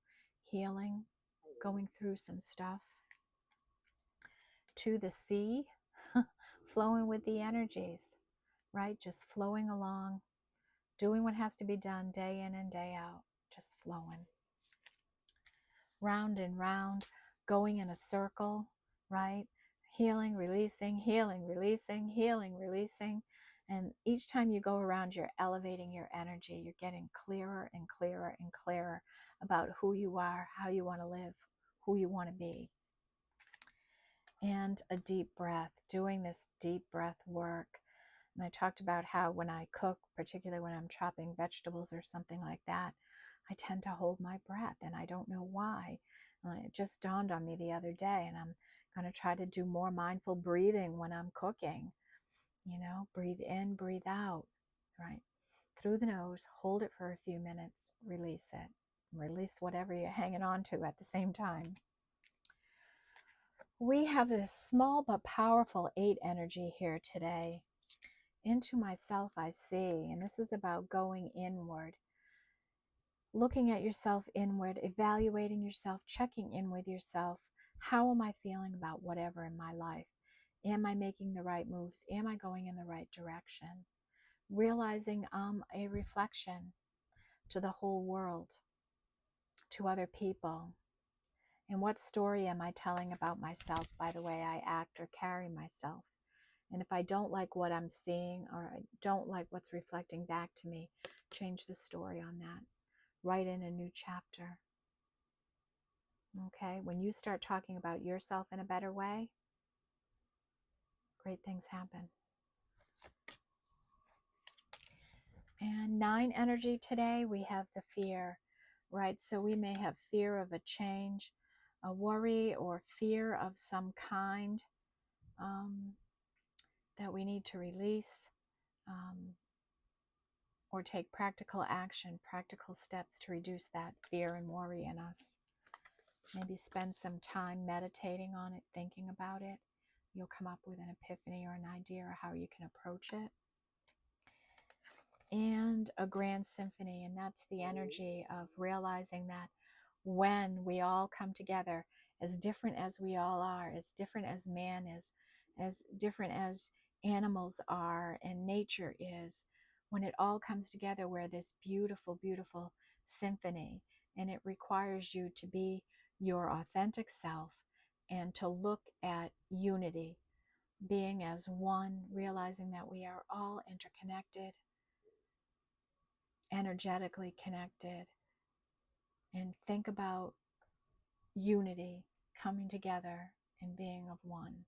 healing, going through some stuff. To the sea, flowing with the energies, right? Just flowing along, doing what has to be done day in and day out, just flowing. Round and round, going in a circle, right? Healing, releasing, healing, releasing, healing, releasing. And each time you go around, you're elevating your energy. You're getting clearer and clearer and clearer about who you are, how you want to live, who you want to be. And a deep breath, doing this deep breath work. And I talked about how when I cook, particularly when I'm chopping vegetables or something like that, I tend to hold my breath and I don't know why. It just dawned on me the other day, and I'm going to try to do more mindful breathing when I'm cooking. You know, breathe in, breathe out, right? Through the nose, hold it for a few minutes, release it. Release whatever you're hanging on to at the same time. We have this small but powerful 8 energy here today. Into myself I see, and this is about going inward. Looking at yourself inward, evaluating yourself, checking in with yourself. How am I feeling about whatever in my life? Am I making the right moves? Am I going in the right direction? Realizing I'm a reflection to the whole world, to other people. And what story am I telling about myself by the way I act or carry myself? And if I don't like what I'm seeing, or I don't like what's reflecting back to me, change the story on that. Write in a new chapter. Okay? When you start talking about yourself in a better way, great things happen. And 9 energy today, we have the fear, right? So we may have fear of a change, a worry or fear of some kind that we need to release, or take practical action, practical steps to reduce that fear and worry in us. Maybe spend some time meditating on it, thinking about it. You'll come up with an epiphany or an idea or how you can approach it. And a grand symphony, and that's the energy of realizing that when we all come together, as different as we all are, as different as man is, as different as animals are and nature is, when it all comes together, we're this beautiful, beautiful symphony. And it requires you to be your authentic self and to look at unity, being as one, realizing that we are all interconnected, energetically connected, and think about unity, coming together and being of one.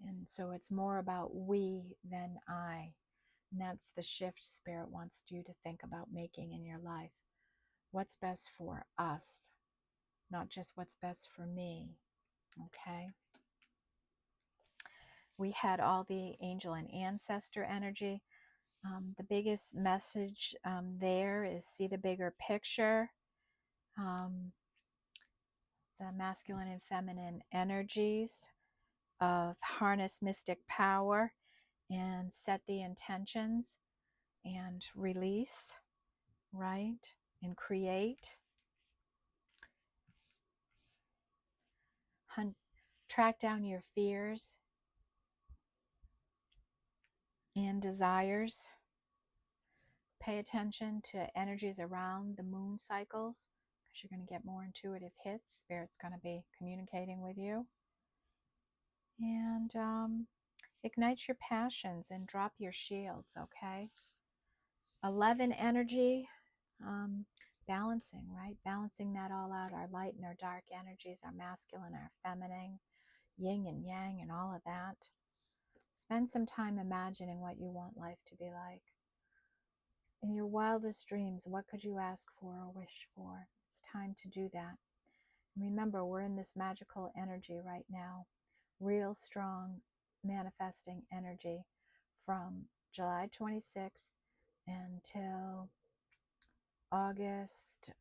And so it's more about we than I. And that's the shift Spirit wants you to think about making in your life. What's best for us, not just what's best for me. Okay? We had all the angel and ancestor energy. The biggest message there is see the bigger picture. The masculine and feminine energies of harness mystic power and set the intentions and release, right? And create. Track down your fears and desires. Pay attention to energies around the moon cycles because you're going to get more intuitive hits. Spirit's going to be communicating with you. And ignite your passions and drop your shields, okay? 11 energy, balancing, right? Balancing that all out, our light and our dark energies, our masculine, our feminine, yin and yang, and all of that. Spend some time imagining what you want life to be like. In your wildest dreams, what could you ask for or wish for? It's time to do that. Remember, we're in this magical energy right now, real strong manifesting energy from July 26th until August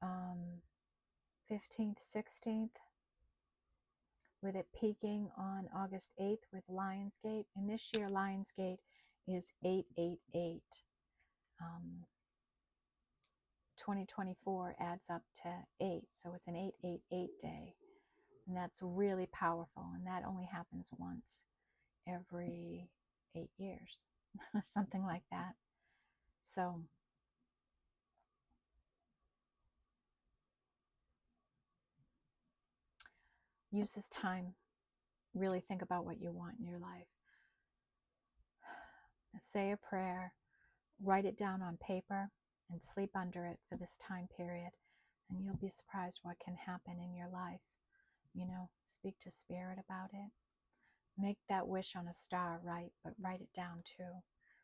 15th, 16th, with it peaking on August 8th with Lionsgate. And this year, Lionsgate is 888. 2024 adds up to 8, so it's an 888 day. And that's really powerful. And that only happens once every 8 years, something like that. So use this time, really think about what you want in your life. Say a prayer, write it down on paper, and sleep under it for this time period. And you'll be surprised what can happen in your life. You know, speak to Spirit about it. Make that wish on a star, right? But write it down too.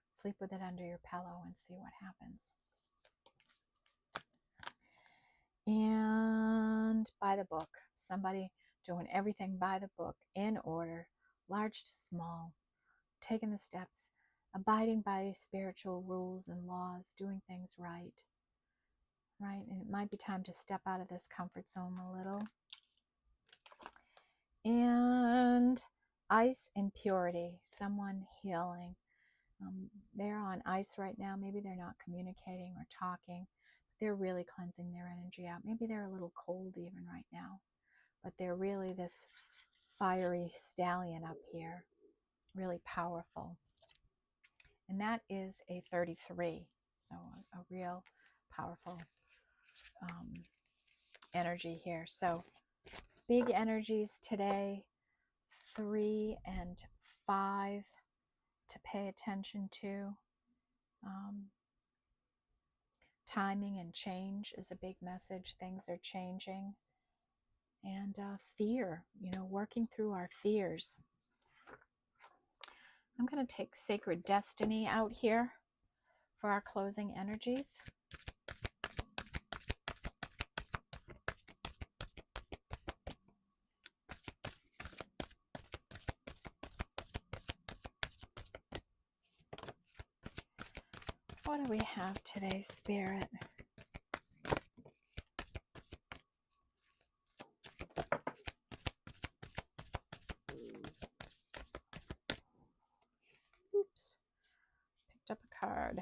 Sleep with it under your pillow and see what happens. And by the book. Somebody doing everything by the book, in order, large to small, taking the steps, abiding by spiritual rules and laws, doing things right. Right? And it might be time to step out of this comfort zone a little. And ice and purity, someone healing. They're on ice right now. Maybe they're not communicating or talking. They're really cleansing their energy out. Maybe they're a little cold even right now. But they're really this fiery stallion up here. Really powerful. And that is a 33. So a real powerful energy here. So Big energies today, 3 and 5 to pay attention to. Timing and change is a big message. Things are changing. And fear, working through our fears. I'm going to take Sacred Destiny out here for our closing energies. What do we have today, Spirit? Oops, picked up a card.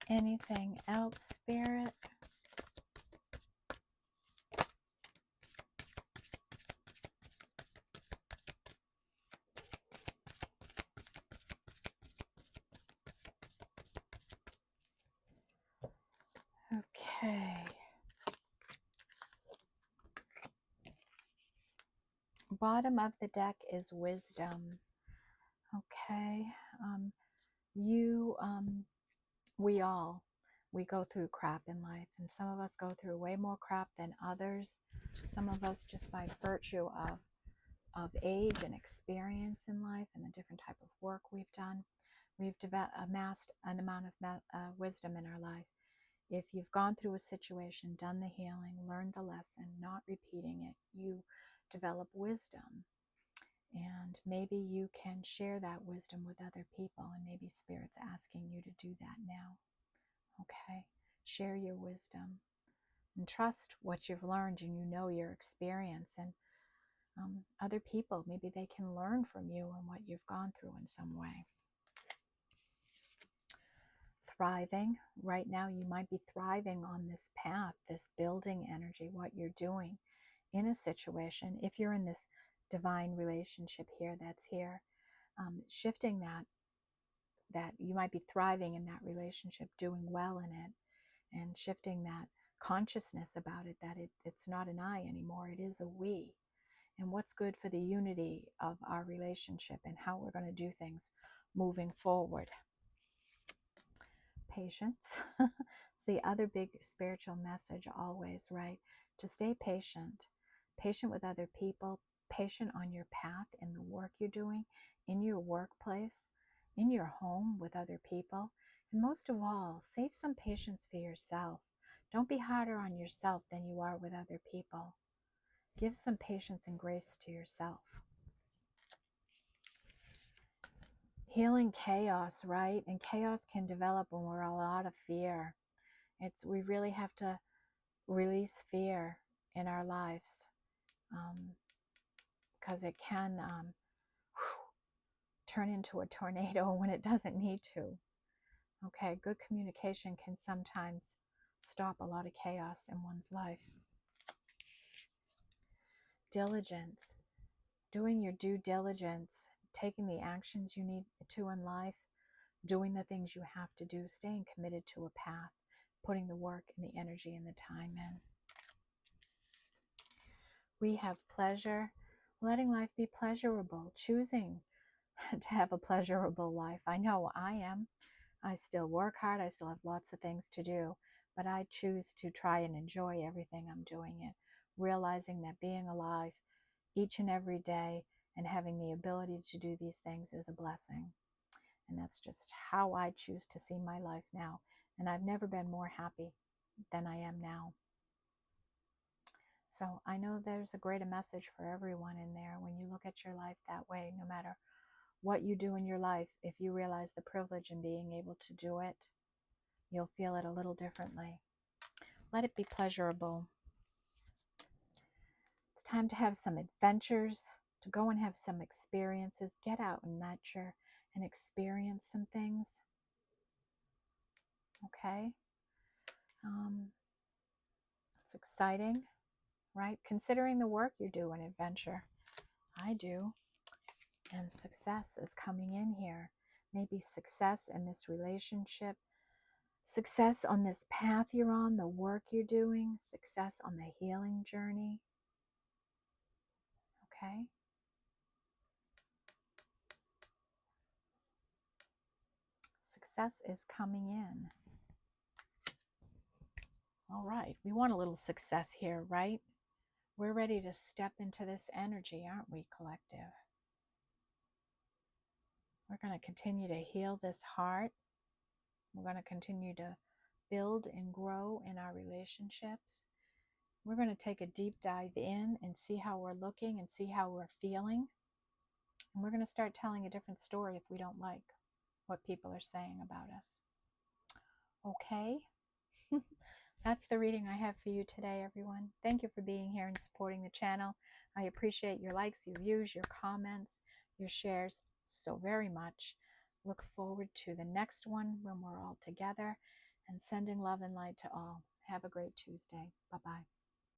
Anything else, Spirit? Okay. Bottom of the deck is wisdom. Okay. We go through crap in life, and some of us go through way more crap than others. Some of us, just by virtue of age and experience in life and the different type of work we've done, we've amassed an amount of wisdom in our life. If you've gone through a situation, done the healing, learned the lesson, not repeating it, you develop wisdom. And maybe you can share that wisdom with other people, and maybe Spirit's asking you to do that now. Okay? Share your wisdom and trust what you've learned, and your experience. And other people, maybe they can learn from you and what you've gone through in some way. Thriving. Right now, you might be thriving on this path, this building energy, what you're doing in a situation. If you're in this divine relationship here, that's here, shifting that you might be thriving in that relationship, doing well in it, and shifting that consciousness about it, that it's not an I anymore, it is a we. And what's good for the unity of our relationship and how we're going to do things moving forward. Patience. It's the other big spiritual message always, right? To stay patient. Patient with other people, patient on your path in the work you're doing, in your workplace, in your home with other people. And most of all, save some patience for yourself. Don't be harder on yourself than you are with other people. Give some patience and grace to yourself. Healing chaos, right? And chaos can develop when we're all out of fear. We really have to release fear in our lives, because it can turn into a tornado when it doesn't need to. Okay, good communication can sometimes stop a lot of chaos in one's life. Diligence, doing your due diligence, taking the actions you need to in life, doing the things you have to do, staying committed to a path, putting the work and the energy and the time in. We have pleasure, letting life be pleasurable, choosing to have a pleasurable life. I know I am. I still work hard. I still have lots of things to do, but I choose to try and enjoy everything I'm doing, it, realizing that being alive each and every day and having the ability to do these things is a blessing. And that's just how I choose to see my life now. And I've never been more happy than I am now. So I know there's a greater message for everyone in there when you look at your life that way. No matter what you do in your life, if you realize the privilege in being able to do it, you'll feel it a little differently. Let it be pleasurable. It's time to have some adventures, to go and have some experiences. Get out in nature and experience some things. Okay? It's exciting, right? Considering the work you do in adventure. I do. And success is coming in here. Maybe success in this relationship, success on this path you're on, the work you're doing, success on the healing journey. Okay? Success is coming in. All right, we want a little success here, right? We're ready to step into this energy, aren't we, collective? We're going to continue to heal this heart. We're going to continue to build and grow in our relationships. We're going to take a deep dive in and see how we're looking and see how we're feeling. And we're going to start telling a different story if we don't like what people are saying about us. Okay? That's the reading I have for you today, everyone. Thank you for being here and supporting the channel. I appreciate your likes, your views, your comments, your shares so very much. Look forward to the next one when we're all together, and sending love and light to all. Have a great Tuesday. Bye-bye.